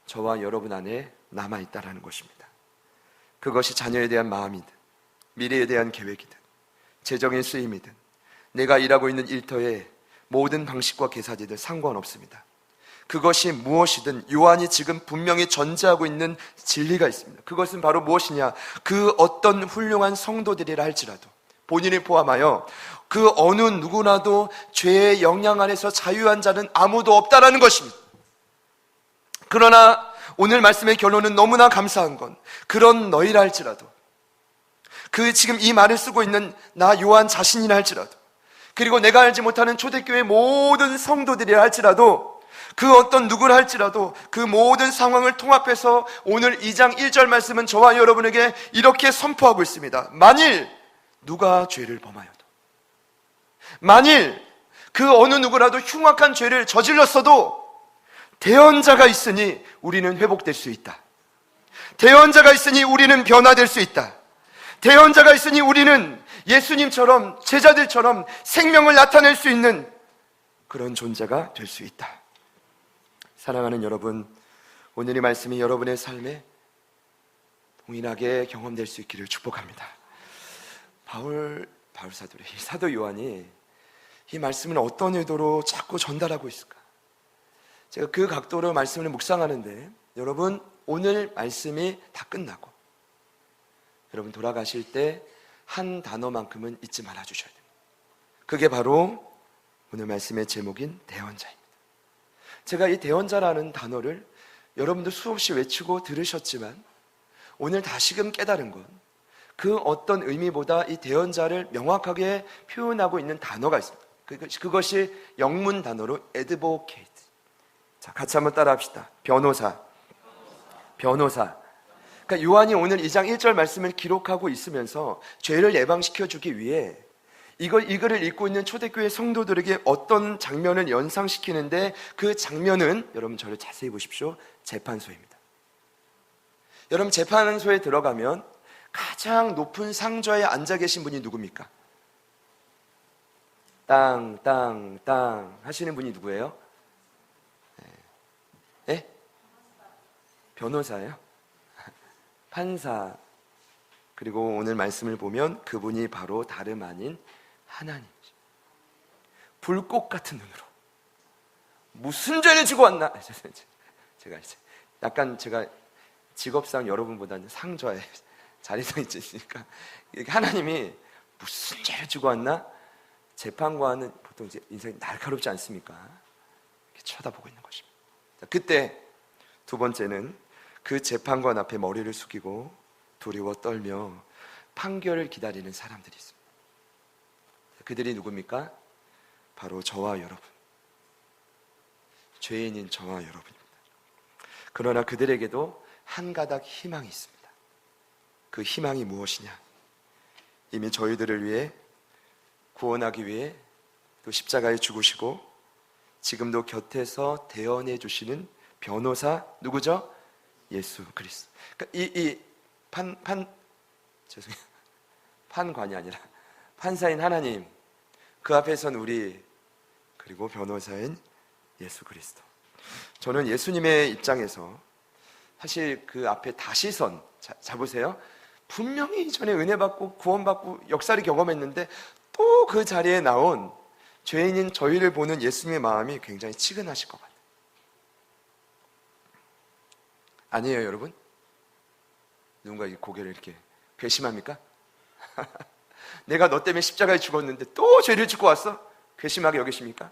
저와 여러분 안에 남아있다라는 것입니다. 그것이 자녀에 대한 마음이든 미래에 대한 계획이든 재정의 쓰임이든 내가 일하고 있는 일터의 모든 방식과 계산이든 상관없습니다. 그것이 무엇이든 요한이 지금 분명히 전제하고 있는 진리가 있습니다. 그것은 바로 무엇이냐? 그 어떤 훌륭한 성도들이라 할지라도 본인을 포함하여 그 어느 누구라도 죄의 영향 안에서 자유한 자는 아무도 없다라는 것입니다. 그러나 오늘 말씀의 결론은 너무나 감사한 건 그런 너희라 할지라도 그 지금 이 말을 쓰고 있는 나 요한 자신이라 할지라도 그리고 내가 알지 못하는 초대교회 모든 성도들이라 할지라도 그 어떤 누구라 할지라도 그 모든 상황을 통합해서 오늘 2장 1절 말씀은 저와 여러분에게 이렇게 선포하고 있습니다. 만일 누가 죄를 범하여도, 만일 그 어느 누구라도 흉악한 죄를 저질렀어도 대언자가 있으니 우리는 회복될 수 있다. 대언자가 있으니 우리는 변화될 수 있다. 대언자가 있으니 우리는 예수님처럼 제자들처럼 생명을 나타낼 수 있는 그런 존재가 될 수 있다. 사랑하는 여러분, 오늘 이 말씀이 여러분의 삶에 동일하게 경험될 수 있기를 축복합니다. 바울 사도래, 이 사도 요한이 이 말씀을 어떤 의도로 자꾸 전달하고 있을까? 제가 그 각도로 말씀을 묵상하는데 여러분 오늘 말씀이 다 끝나고 여러분 돌아가실 때 한 단어만큼은 잊지 말아 주셔야 됩니다. 그게 바로 오늘 말씀의 제목인 대언자입니다. 제가 이 대언자라는 단어를 여러분도 수없이 외치고 들으셨지만 오늘 다시금 깨달은 건 그 어떤 의미보다 이 대언자를 명확하게 표현하고 있는 단어가 있습니다. 그것이 영문 단어로 advocate. 자, 같이 한번 따라 합시다. 변호사. 그러니까 요한이 오늘 2장 1절 말씀을 기록하고 있으면서 죄를 예방시켜 주기 위해 이 글을 읽고 있는 초대교회 성도들에게 어떤 장면을 연상시키는데 그 장면은 여러분 저를 자세히 보십시오. 재판소입니다. 여러분 재판소에 들어가면 가장 높은 상좌에 앉아 계신 분이 누굽니까? 땅 하시는 분이 누구예요? 네? 변호사예요? 판사. 그리고 오늘 말씀을 보면 그분이 바로 다름 아닌 하나님이죠. 불꽃 같은 눈으로 무슨 죄를 지고 왔나? 제가 이제 약간 제가 직업상 여러분보다는 상좌에 자리에 있으니까 하나님이 무슨 죄를 지고 왔나? 재판관은 보통 이제 인생이 날카롭지 않습니까? 이렇게 쳐다보고 있는 것입니다. 자, 그때 두 번째는 그 재판관 앞에 머리를 숙이고 두려워 떨며 판결을 기다리는 사람들이 있습니다. 그들이 누굽니까? 바로 저와 여러분, 죄인인 저와 여러분입니다. 그러나 그들에게도 한 가닥 희망이 있습니다. 그 희망이 무엇이냐? 이미 저희들을 위해 구원하기 위해 또 십자가에 죽으시고 지금도 gat에서 대언해 주시는 변호사 누구죠? 예수 그리스도. 그러니까 죄송해요. 판관이 아니라 판사인 하나님, 그 앞에선 우리, 그리고 변호사인 예수 그리스도. 저는 예수님의 입장에서 사실 그 앞에 다시선, 자 보세요. 분명히 이전에 은혜 받고 구원받고 역사를 경험했는데 또 그 자리에 나온 죄인인 저희를 보는 예수님의 마음이 굉장히 치근하실 것 같아요. 아니에요, 여러분? 누군가 이 고개를 이렇게 괘씸합니까? 내가 너 때문에 십자가에 죽었는데 또 죄를 짓고 왔어? 괘씸하게 여기십니까?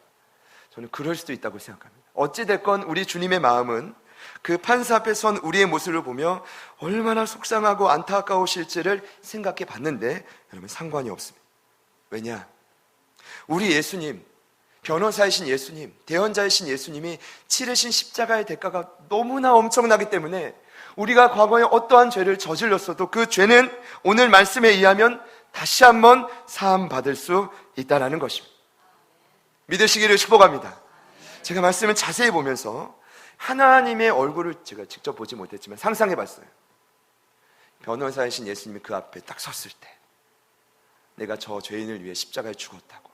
저는 그럴 수도 있다고 생각합니다. 어찌됐건 우리 주님의 마음은 그 판사 앞에 선 우리의 모습을 보며 얼마나 속상하고 안타까우실지를 생각해 봤는데 여러분 상관이 없습니다. 왜냐? 우리 예수님 변호사이신 예수님, 대언자이신 예수님이 치르신 십자가의 대가가 너무나 엄청나기 때문에 우리가 과거에 어떠한 죄를 저질렀어도 그 죄는 오늘 말씀에 의하면 다시 한번 사함받을 수 있다는 것입니다. 믿으시기를 축복합니다. 제가 말씀을 자세히 보면서 하나님의 얼굴을 제가 직접 보지 못했지만 상상해 봤어요. 변호사이신 예수님이 그 앞에 딱 섰을 때 내가 저 죄인을 위해 십자가에 죽었다고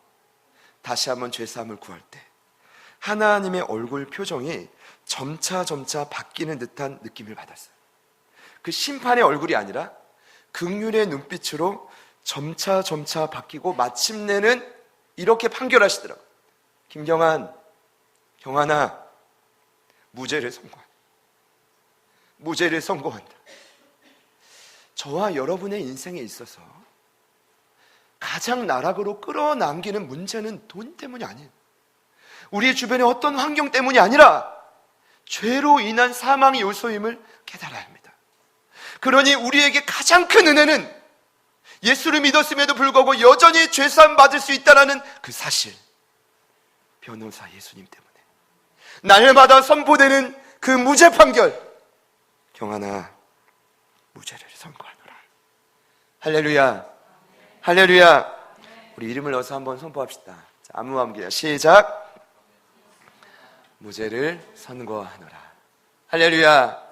다시 한번 죄사함을 구할 때 하나님의 얼굴 표정이 점차 바뀌는 듯한 느낌을 받았어요. 그 심판의 얼굴이 아니라 긍휼의 눈빛으로 점차 바뀌고 마침내는 이렇게 판결하시더라고요. 김경환, 경환아, 무죄를 선고한다. 저와 여러분의 인생에 있어서 가장 나락으로 끌어당기는 문제는 돈 때문이 아니에요. 우리 주변의 어떤 환경 때문이 아니라 죄로 인한 사망의 요소임을 깨달아야 합니다. 그러니 우리에게 가장 큰 은혜는 예수를 믿었음에도 불구하고 여전히 죄사함 받을 수 있다는 그 사실, 변호사 예수님 때문에 날마다 선포되는 그 무죄 판결, 경환아, 무죄를 선고하노라. 할렐루야, 할렐루야. 우리 이름을 넣어서 한번 선포합시다. 자, 안무와 함께 시작. 무죄를 선고하노라. 할렐루야.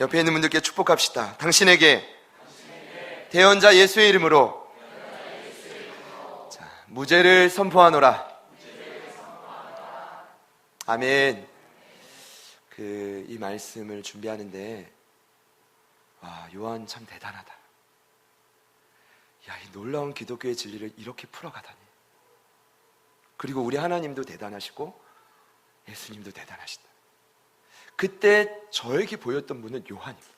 옆에 있는 분들께 축복합시다. 당신에게 대언자 예수의 이름으로 자, 무죄를 선포하노라. 아멘. 이 말씀을 준비하는데 와, 요한 참 대단하다. 야, 이 놀라운 기독교의 진리를 이렇게 풀어가다니. 그리고 우리 하나님도 대단하시고 예수님도 대단하시다. 그때 저에게 보였던 분은 요한입니다.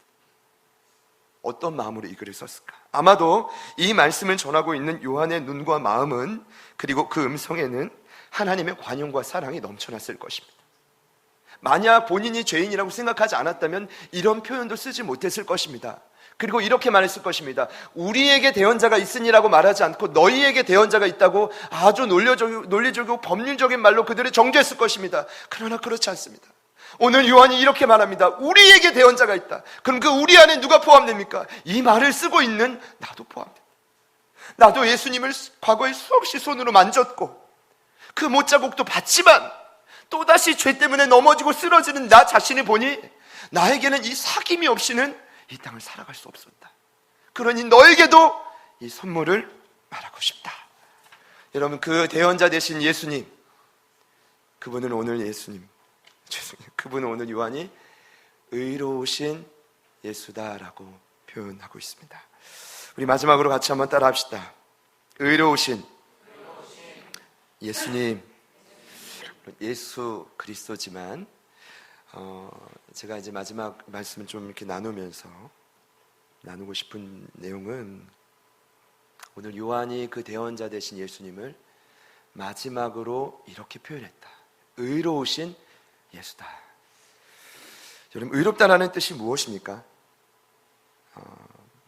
어떤 마음으로 이 글을 썼을까? 아마도 이 말씀을 전하고 있는 요한의 눈과 마음은, 그리고 그 음성에는 하나님의 관용과 사랑이 넘쳐났을 것입니다. 만약 본인이 죄인이라고 생각하지 않았다면 이런 표현도 쓰지 못했을 것입니다. 그리고 이렇게 말했을 것입니다. 우리에게 대언자가 있으니라고 말하지 않고 너희에게 대언자가 있다고 아주 논리적이고 법률적인 말로 그들을 정죄했을 것입니다. 그러나 그렇지 않습니다. 오늘 요한이 이렇게 말합니다. 우리에게 대언자가 있다. 그럼 그 우리 안에 누가 포함됩니까? 이 말을 쓰고 있는 나도 포함됩니다. 나도 예수님을 과거에 수없이 손으로 만졌고 그 못자국도 봤지만 또다시 죄 때문에 넘어지고 쓰러지는 나 자신을 보니 나에게는 이 사귐이 없이는 이 땅을 살아갈 수 없었다. 그러니 너에게도 이 선물을 말하고 싶다. 여러분, 그 대언자 되신 예수님, 그분은 오늘 그분은 오늘 요한이 의로우신 예수다라고 표현하고 있습니다. 우리 마지막으로 같이 한번 따라 합시다. 의로우신 예수님. 예수 그리스도지만 제가 이제 마지막 말씀을 좀 이렇게 나누고 싶은 내용은 오늘 요한이 그 대언자 되신 예수님을 마지막으로 이렇게 표현했다. 의로우신 예수다. 여러분, 의롭다라는 뜻이 무엇입니까?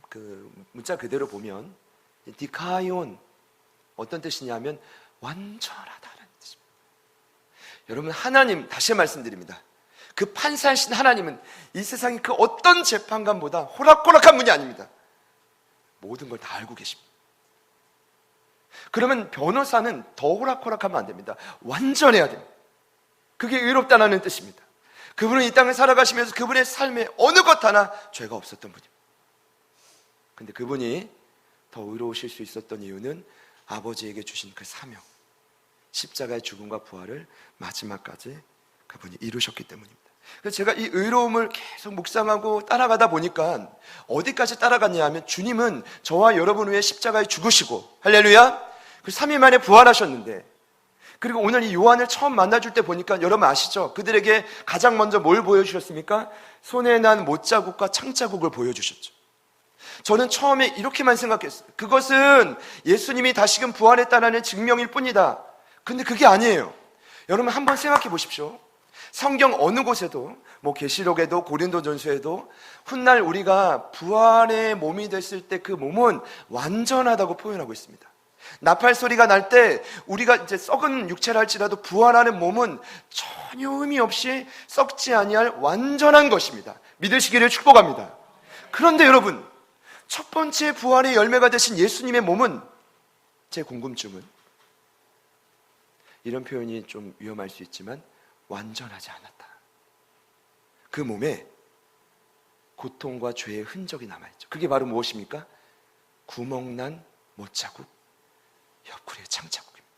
그 문자 그대로 보면 디카이온, 어떤 뜻이냐면 완전하다는 뜻입니다. 여러분, 하나님, 다시 말씀드립니다. 그 판사이신 하나님은 이 세상의 그 어떤 재판관보다 호락호락한 분이 아닙니다. 모든 걸 다 알고 계십니다. 그러면 변호사는 더 호락호락하면 안 됩니다. 완전해야 됩니다. 그게 의롭다는 뜻입니다. 그분은 이 땅을 살아가시면서 그분의 삶에 어느 것 하나 죄가 없었던 분입니다. 근데 그분이 더 의로우실 수 있었던 이유는 아버지에게 주신 그 사명, 십자가의 죽음과 부활을 마지막까지 그분이 이루셨기 때문입니다. 그래서 제가 이 의로움을 계속 묵상하고 따라가다 보니까 어디까지 따라갔냐 하면, 주님은 저와 여러분 위해 십자가에 죽으시고, 할렐루야, 그 3일 만에 부활하셨는데, 그리고 오늘 이 요한을 처음 만나줄 때 보니까 여러분 아시죠? 그들에게 가장 먼저 뭘 보여주셨습니까? 손에 난 못자국과 창자국을 보여주셨죠. 저는 처음에 이렇게만 생각했어요. 그것은 예수님이 다시금 부활했다는 증명일 뿐이다. 근데 그게 아니에요. 여러분, 한번 생각해 보십시오. 성경 어느 곳에도, 계시록에도 고린도전서에도 훗날 우리가 부활의 몸이 됐을 때 그 몸은 완전하다고 표현하고 있습니다. 나팔 소리가 날 때 우리가 이제 썩은 육체를 할지라도 부활하는 몸은 전혀 의미 없이 썩지 아니할 완전한 것입니다. 믿으시기를 축복합니다. 그런데 여러분, 첫 번째 부활의 열매가 되신 예수님의 몸은, 제 궁금증은 이런 표현이 좀 위험할 수 있지만 완전하지 않았다. 그 몸에 고통과 죄의 흔적이 남아있죠. 그게 바로 무엇입니까? 구멍난 못자국, 옆구리의 창자국입니다.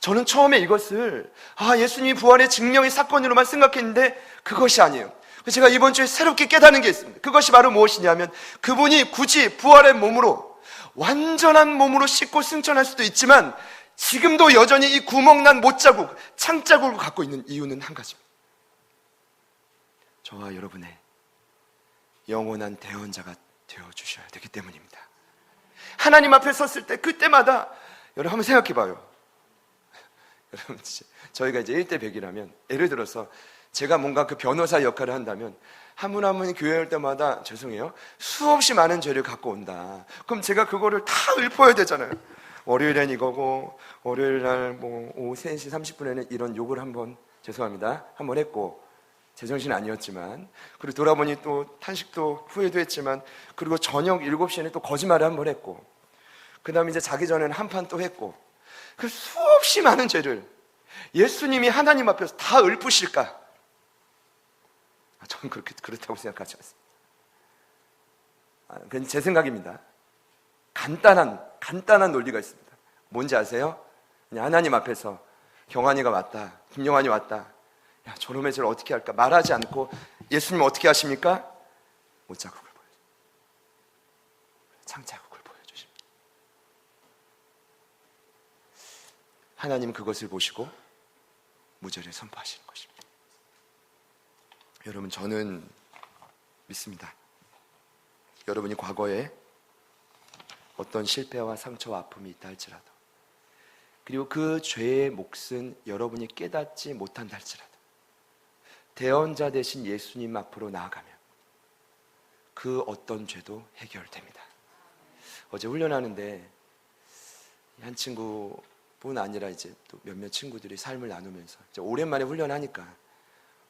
저는 처음에 이것을 예수님이 부활의 증명의 사건으로만 생각했는데 그것이 아니에요. 제가 이번 주에 새롭게 깨닫는 게 있습니다. 그것이 바로 무엇이냐면, 그분이 굳이 부활의 몸으로, 완전한 몸으로 씻고 승천할 수도 있지만 지금도 여전히 이 구멍난 못자국, 창자국을 갖고 있는 이유는 한 가지입니다. 저와 여러분의 영원한 대언자가 되어주셔야 되기 때문입니다. 하나님 앞에 섰을 때 그때마다, 여러분 한번 생각해 봐요. 여러분, 저희가 이제 1대 100이라면, 예를 들어서 제가 뭔가 그 변호사 역할을 한다면 한 분 한 분이 교회 올 때마다, 죄송해요, 수없이 많은 죄를 갖고 온다. 그럼 제가 그거를 다 읊어야 되잖아요. 월요일엔 이거고, 월요일날 오후 3시 30분에는 이런 욕을 한번, 죄송합니다, 한번 했고, 제정신 아니었지만, 그리고 돌아보니 또 탄식도 후회도 했지만, 그리고 저녁 7시에는 또 거짓말을 한번 했고, 그 다음에 이제 자기 전에는 한 판 또 했고, 그 수없이 많은 죄를 예수님이 하나님 앞에서 다 읊으실까? 저는 그렇다고 생각하지 않습니다. 그건 제 생각입니다. 간단한 논리가 있습니다. 뭔지 아세요? 그냥 하나님 앞에서 경환이가 왔다, 김영환이 왔다, 야, 저놈의 죄를 어떻게 할까? 말하지 않고 예수님 어떻게 하십니까? 못자국을 보여주십니다. 창자국을 보여주십니다. 하나님 그것을 보시고 무죄를 선포하시는 것입니다. 여러분, 저는 믿습니다. 여러분이 과거에 어떤 실패와 상처와 아픔이 있다 할지라도, 그리고 그 죄의 몫은 여러분이 깨닫지 못한다 할지라도, 대언자 되신 예수님 앞으로 나아가면 그 어떤 죄도 해결됩니다. 어제 훈련하는데 한 친구뿐 아니라 이제 또 몇몇 친구들이 삶을 나누면서, 이제 오랜만에 훈련하니까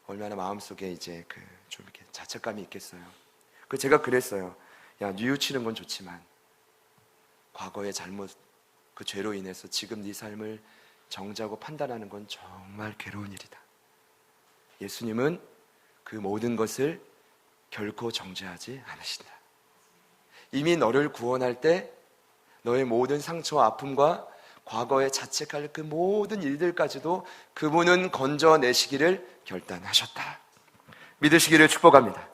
얼마나 마음속에 이제 좀 이렇게 자책감이 있겠어요. 제가 그랬어요. 야, 뉘우치는 건 좋지만 과거의 잘못, 그 죄로 인해서 지금 네 삶을 정죄하고 판단하는 건 정말 괴로운 일이다. 예수님은 그 모든 것을 결코 정죄하지 않으신다. 이미 너를 구원할 때 너의 모든 상처와 아픔과 과거에 자책할 그 모든 일들까지도 그분은 건져내시기를 결단하셨다. 믿으시기를 축복합니다.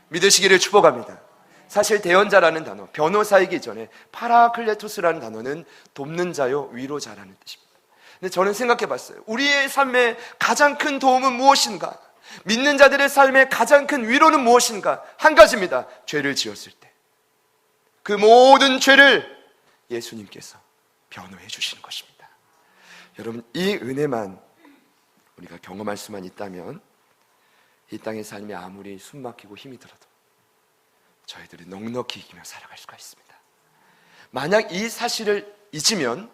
믿으시기를 축복합니다. 사실 대언자라는 단어, 변호사이기 전에 파라클레토스라는 단어는 돕는 자요, 위로자라는 뜻입니다. 근데 저는 생각해 봤어요. 우리의 삶에 가장 큰 도움은 무엇인가? 믿는 자들의 삶에 가장 큰 위로는 무엇인가? 한 가지입니다. 죄를 지었을 때 그 모든 죄를 예수님께서 변호해 주시는 것입니다. 여러분, 이 은혜만 우리가 경험할 수만 있다면 이 땅의 삶이 아무리 숨막히고 힘이 들어도 저희들은 넉넉히 이기며 살아갈 수가 있습니다. 만약 이 사실을 잊으면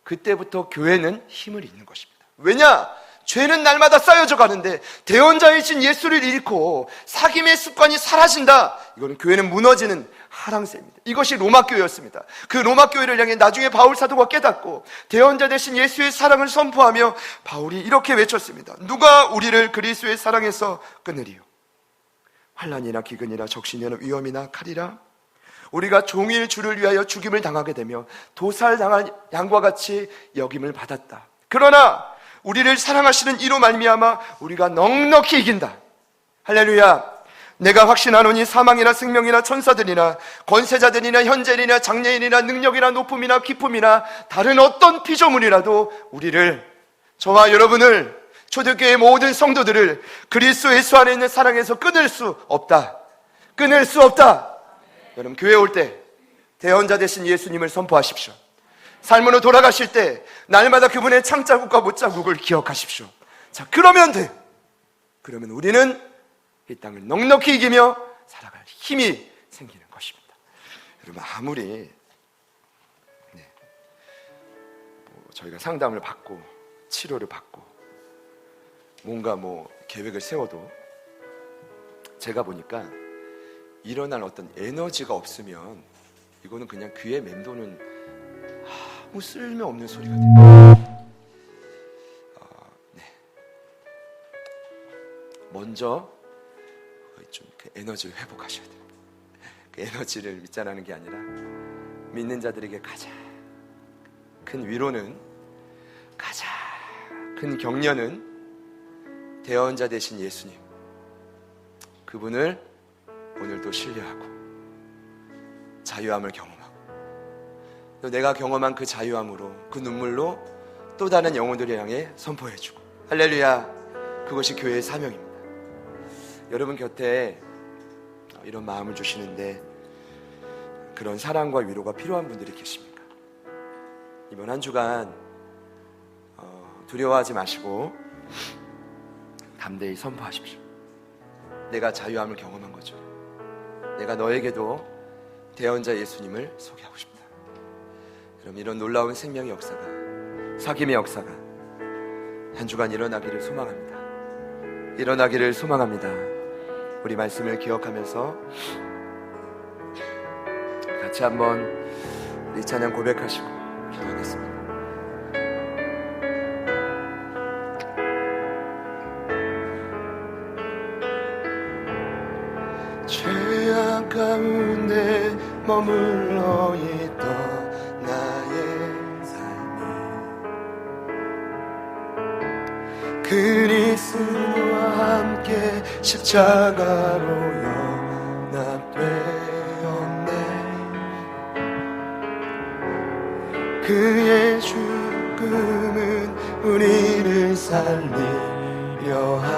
그때부터 교회는 힘을 잃는 것입니다. 왜냐? 죄는 날마다 쌓여져 가는데 대언자이신 예수를 잃고 사귐의 습관이 사라진다. 이거는 교회는 무너지는 하랑세입니다. 이것이 로마교회였습니다. 그 로마교회를 향해 나중에 바울 사도가 깨닫고 대언자 되신 예수의 사랑을 선포하며 바울이 이렇게 외쳤습니다. 누가 우리를 그리스도의 사랑에서 끊으리요? 환난이나 기근이나 적신이나 위험이나 칼이라? 우리가 종일 주를 위하여 죽임을 당하게 되며 도살당한 양과 같이 여김을 받았다. 그러나 우리를 사랑하시는 이로 말미암아 우리가 넉넉히 이긴다. 할렐루야. 내가 확신하노니 사망이나 생명이나 천사들이나 권세자들이나 현재이나 장래이나 능력이나 높음이나 깊음이나 다른 어떤 피조물이라도 우리를, 저와 여러분을, 초대교회의 모든 성도들을 그리스도 예수 안에 있는 사랑에서 끊을 수 없다. 끊을 수 없다. 여러분, 교회 올 때 대언자 되신 예수님을 선포하십시오. 삶으로 돌아가실 때 날마다 그분의 창자국과 못자국을 기억하십시오. 자, 그러면 돼. 그러면 우리는 이 땅을 넉넉히 이기며 살아갈 힘이 생기는 것입니다. 여러분, 아무리 저희가 상담을 받고 치료를 받고 뭔가 계획을 세워도 제가 보니까 일어날 어떤 에너지가 없으면 이거는 그냥 귀에 맴도는 아무 쓸모없는 소리가 됩니다. 네. 먼저 좀 그 에너지를 회복하셔야 됩니다. 그 에너지를 믿자라는 게 아니라 믿는 자들에게 가장 큰 위로는, 가장 큰 격려는 대언자 되신 예수님, 그분을 오늘도 신뢰하고 자유함을 경험하고 또 내가 경험한 그 자유함으로, 그 눈물로 또 다른 영혼들을 향해 선포해주고, 할렐루야, 그것이 교회의 사명입니다. 여러분 곁에 이런 마음을 주시는데 그런 사랑과 위로가 필요한 분들이 계십니까? 이번 한 주간 두려워하지 마시고 담대히 선포하십시오. 내가 자유함을 경험한 거죠. 내가 너에게도 대언자 예수님을 소개하고 싶다. 그럼 이런 놀라운 생명의 역사가, 사귐의 역사가 한 주간 일어나기를 소망합니다. 일어나기를 소망합니다. 우리 말씀을 기억하면서 같이 한번 우리 찬양 고백하시고 기도하겠습니다. 죄악 가운데 머물러 있던 나의 삶이 그리스도와 함께 십자가로 연합되었네. 그의 죽음은 우리를 살리려 하며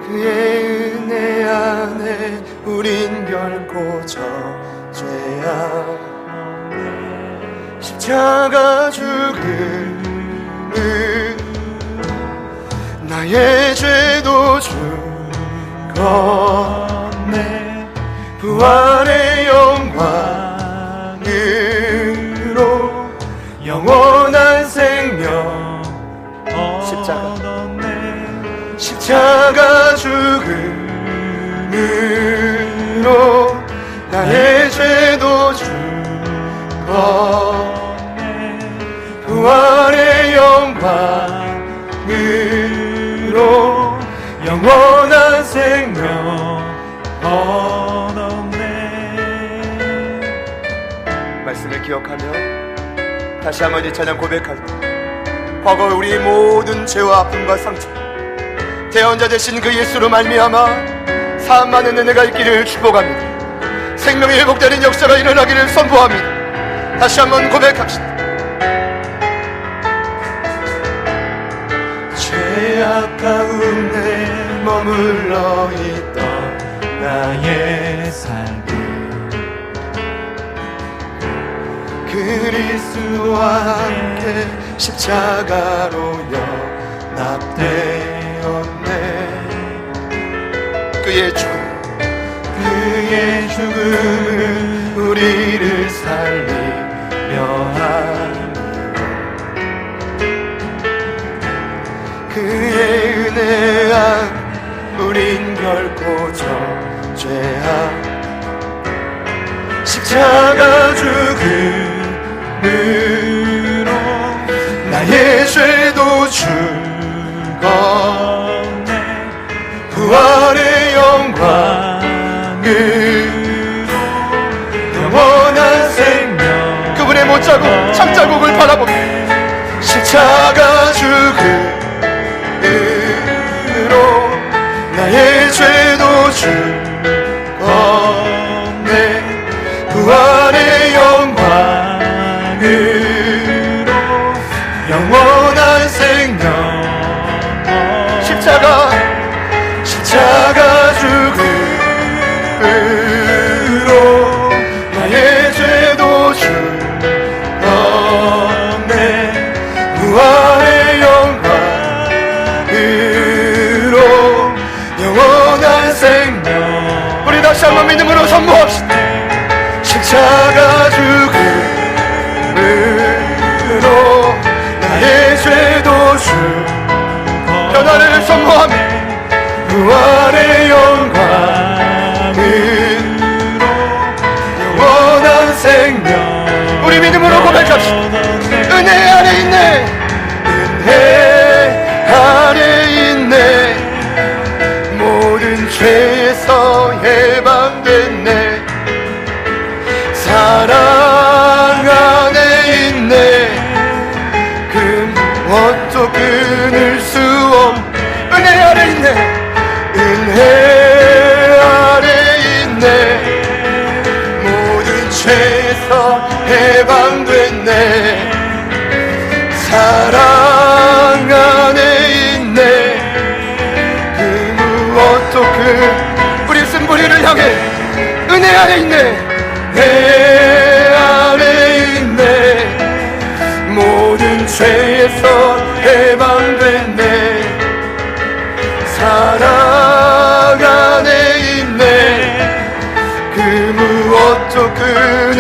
그의 은혜 안에 우린 결코 저죄함. 십자가 죽음은 나의 죄도 죽었네. 부활의 영광으로 영원한 생명 십자가 죽음으로 나의 죄도 죽었네. 부활의 영광으로 영원한 생명 얻었네. 말씀을 기억하며 다시 한번 이 찬양 고백하며 과거 우리 모든 죄와 아픔과 상처 대언자 되신 그 예수로 말미암아 사함만은 은혜가 있기를 축복합니다. 생명이 회복되는 역사가 일어나기를 선포합니다. 다시 한번 고백합시다. 죄악 가운데 머물러 있던 나의 삶이 그리스도와 함께 십자가로 연합되었네. 그의 죽음은 우리를 살리려 하며 그의 은혜 안 우린 결코 저죄함. 십자가 죽음으로 나의 죄도 죽었네. 부활의 영광으로 영원한 생명 그분의 못자국 창자국을 바라보며 십자가 죽음으로 나의 죄도 죽었네. 부활의 영광으로 영원한 생명 십자가 죽음으로 나의 죄도 죽었네. 부활의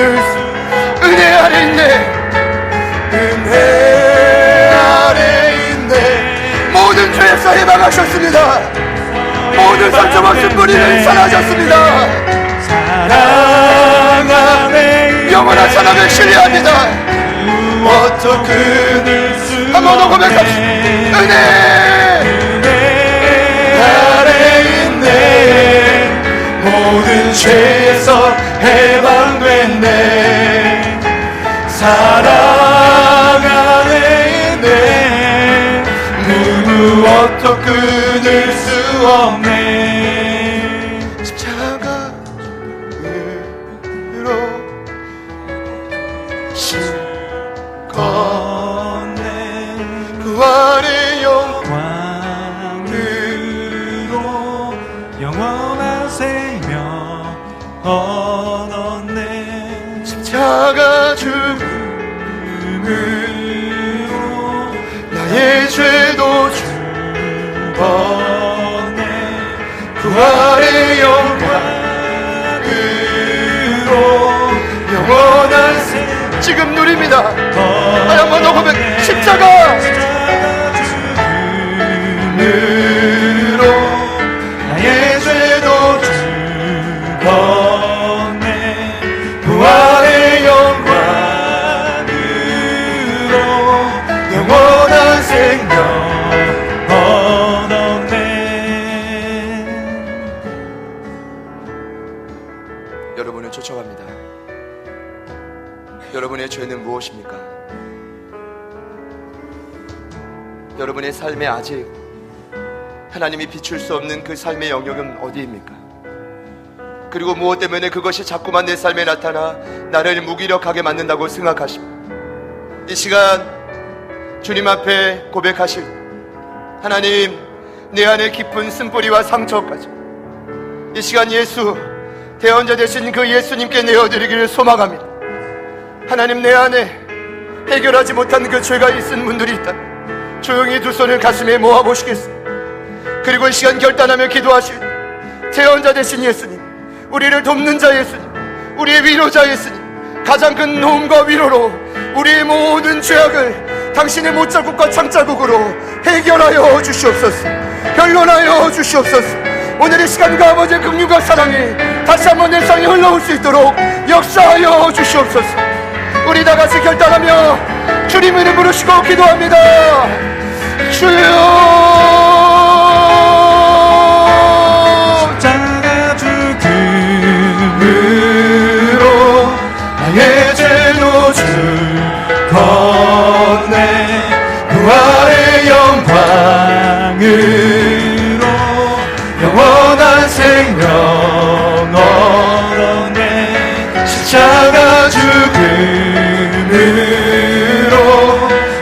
끊을 수 은혜 아래 있네. 은혜 아래 있네. 모든 죄에서 해방하셨습니다. 모든 상처받은 뿌리는 사라졌습니다. 사랑 안에 영원한 사랑을 신뢰합니다. 어떻게 한 번 더 고백합시다. 은혜 아래 있네. 모든 죄에서 해방됐네. 사랑 안에 있네. 누구도 끊을 수 없네. 십자가로 건네 부활의 영광으로 영원한 생명 얻었네. 십자가 죽음으로 나의 죄도 죽었네. 부활의 영광으로 영원한 생명 지금 누립니다. 다시 한번 더 고백. 십자가 죽음으로 나의 죄도 죽었네. 부활의 영광으로 영원한 생명 얻었네. 여러분을 쫓아갑니다. 여러분의 죄는 무엇입니까? 여러분의 삶에 아직 하나님이 비출 수 없는 그 삶의 영역은 어디입니까? 그리고 무엇 때문에 그것이 자꾸만 내 삶에 나타나 나를 무기력하게 만든다고 생각하십니까? 이 시간 주님 앞에 고백하실 하나님, 내 안에 깊은 쓴뿌리와 상처까지 이 시간 예수 대언자 되신 그 예수님께 내어드리기를 소망합니다. 하나님, 내 안에 해결하지 못한 그 죄가 있은 분들이 있다. 조용히 두 손을 가슴에 모아보시겠습니다. 그리고 이 시간 결단하며 기도하실 대언자 되신 예수님, 우리를 돕는 자 예수님, 우리의 위로자 예수님, 가장 큰 도움과 위로로 우리의 모든 죄악을 당신의 못자국과 창자국으로 해결하여 주시옵소서. 변론하여 주시옵소서. 오늘 이 시간과 아버지의 긍휼과 사랑이 다시 한번 내 삶에 흘러올 수 있도록 역사하여 주시옵소서. 우리 다 같이 결단하며 주님 이름 부르시고 기도합니다. 주여, 십자가 죽음으로 나의 죄도 죽었네. 부활의 영광으로 영원한 생명 얻었네. 십자가 죽음으로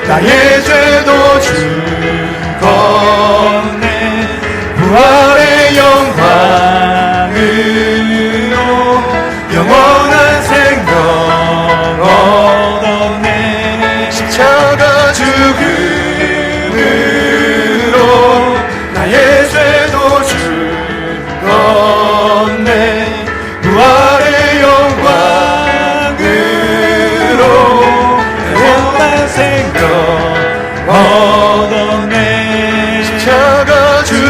나의 죄도 죽었네. 부활의 영광으로 영원한 생명 얻었네. 십자가 죽음으로 나의 죄도 죽었네. 부활의 영광으로 영원한 생명 얻었네. 십자가 죽음으로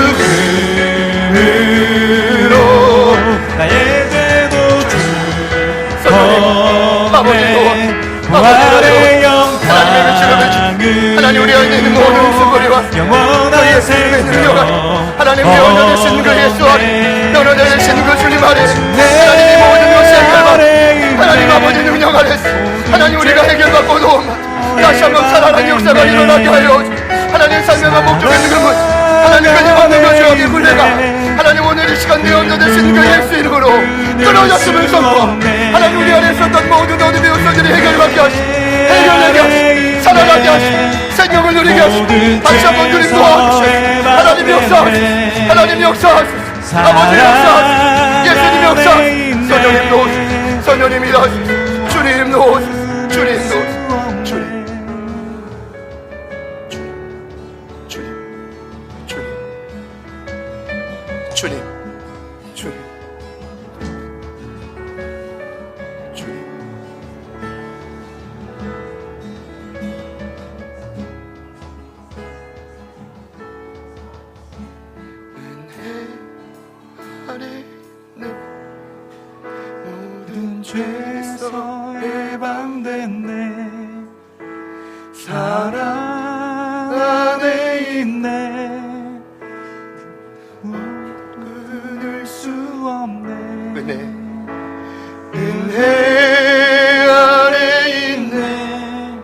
나의 죄도 아버지, 죽었네. 부활의 하나님의 하나님, 우리 안에 있는 모든 수고리와 영원한 생명 하나님 대언자 되신 그 예수 아래, 변호자 되신 그 주님 아래, 하나님이 모든 것을 해결받고 하나님 아버지 능력 아래서 하나님 우리가 해결받고 도움받고 다시 한번 살아난 역사가 일어나게 하여 하나님 삶의 목적에 있는 그분 하나님 끊임없는 그 죄악의 굴레가 하나님 오늘 이 시간 대언자 되신 그 예수 이름으로 끊어졌음을 선포. 하나님 우리 안에 있었던 모든 어둠의 요소들이 해결받게 하시고 해결되게 하시고 살아나게 하시고 생명을 누리게 하시고 다시 한번 주님 도와주시고 하나님 역사하시고 하나님 역사하시고 아버지 역사하시고 예수님 역사하시고 성령님 도우시고 성령님 일하시고 주님 도우시고 주님 도우시고 주님 주님 죄에서 해방됐네. 사랑 안에 있네. 끊을 수 없네. 은혜 안에 있네.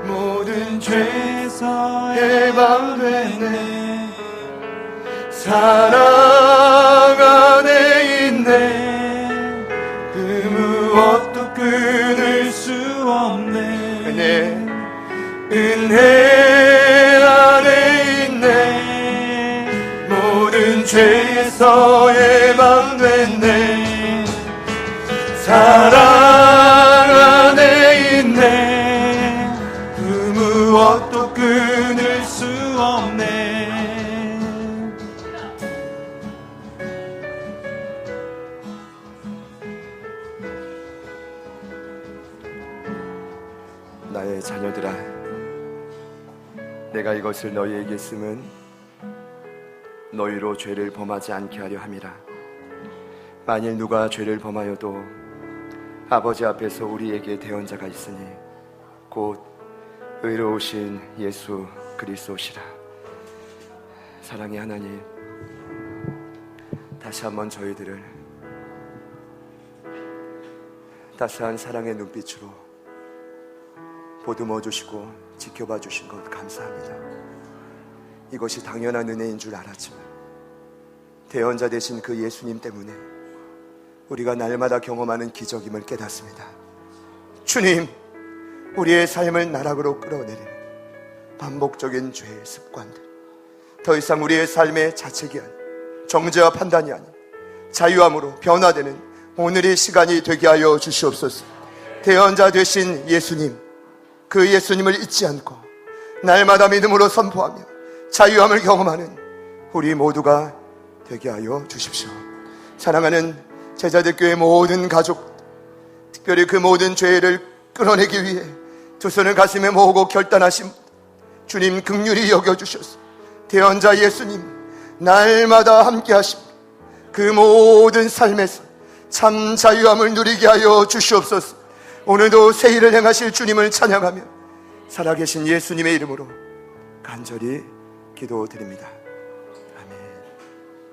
모든 죄에서 해방됐네. 사랑 안에 있네. 그 무엇도 끊을 수 없네. 은혜 안에 있네. 모든 죄에서 해방됐네. 사랑 안에 있네. 그 무엇도 끊을 수 없네. 나의 자녀들아, 내가 이것을 너희에게 쓰면 너희로 죄를 범하지 않게 하려 함이라. 만일 누가 죄를 범하여도 아버지 앞에서 우리에게 대언자가 있으니 곧 의로우신 예수 그리스도시라. 사랑의 하나님, 다시 한번 저희들을 따스한 사랑의 눈빛으로 보듬어 주시고 지켜봐 주신 것 감사합니다. 이것이 당연한 은혜인 줄 알았지만 대언자 되신 그 예수님 때문에 우리가 날마다 경험하는 기적임을 깨닫습니다. 주님, 우리의 삶을 나락으로 끌어내리는 반복적인 죄의 습관들, 더 이상 우리의 삶의 자책이 아닌 정죄와 판단이 아닌 자유함으로 변화되는 오늘의 시간이 되게 하여 주시옵소서. 대언자 되신 예수님, 그 예수님을 잊지 않고 날마다 믿음으로 선포하며 자유함을 경험하는 우리 모두가 되게 하여 주십시오. 사랑하는 제자들교회 모든 가족, 특별히 그 모든 죄를 끊어내기 위해 두 손을 가슴에 모으고 결단하신 주님 긍휼히 여겨주셔서 대언자 예수님 날마다 함께 하십니다. 그 모든 삶에서 참 자유함을 누리게 하여 주시옵소서. 오늘도 새 일을 행하실 주님을 찬양하며 살아계신 예수님의 이름으로 간절히 기도드립니다.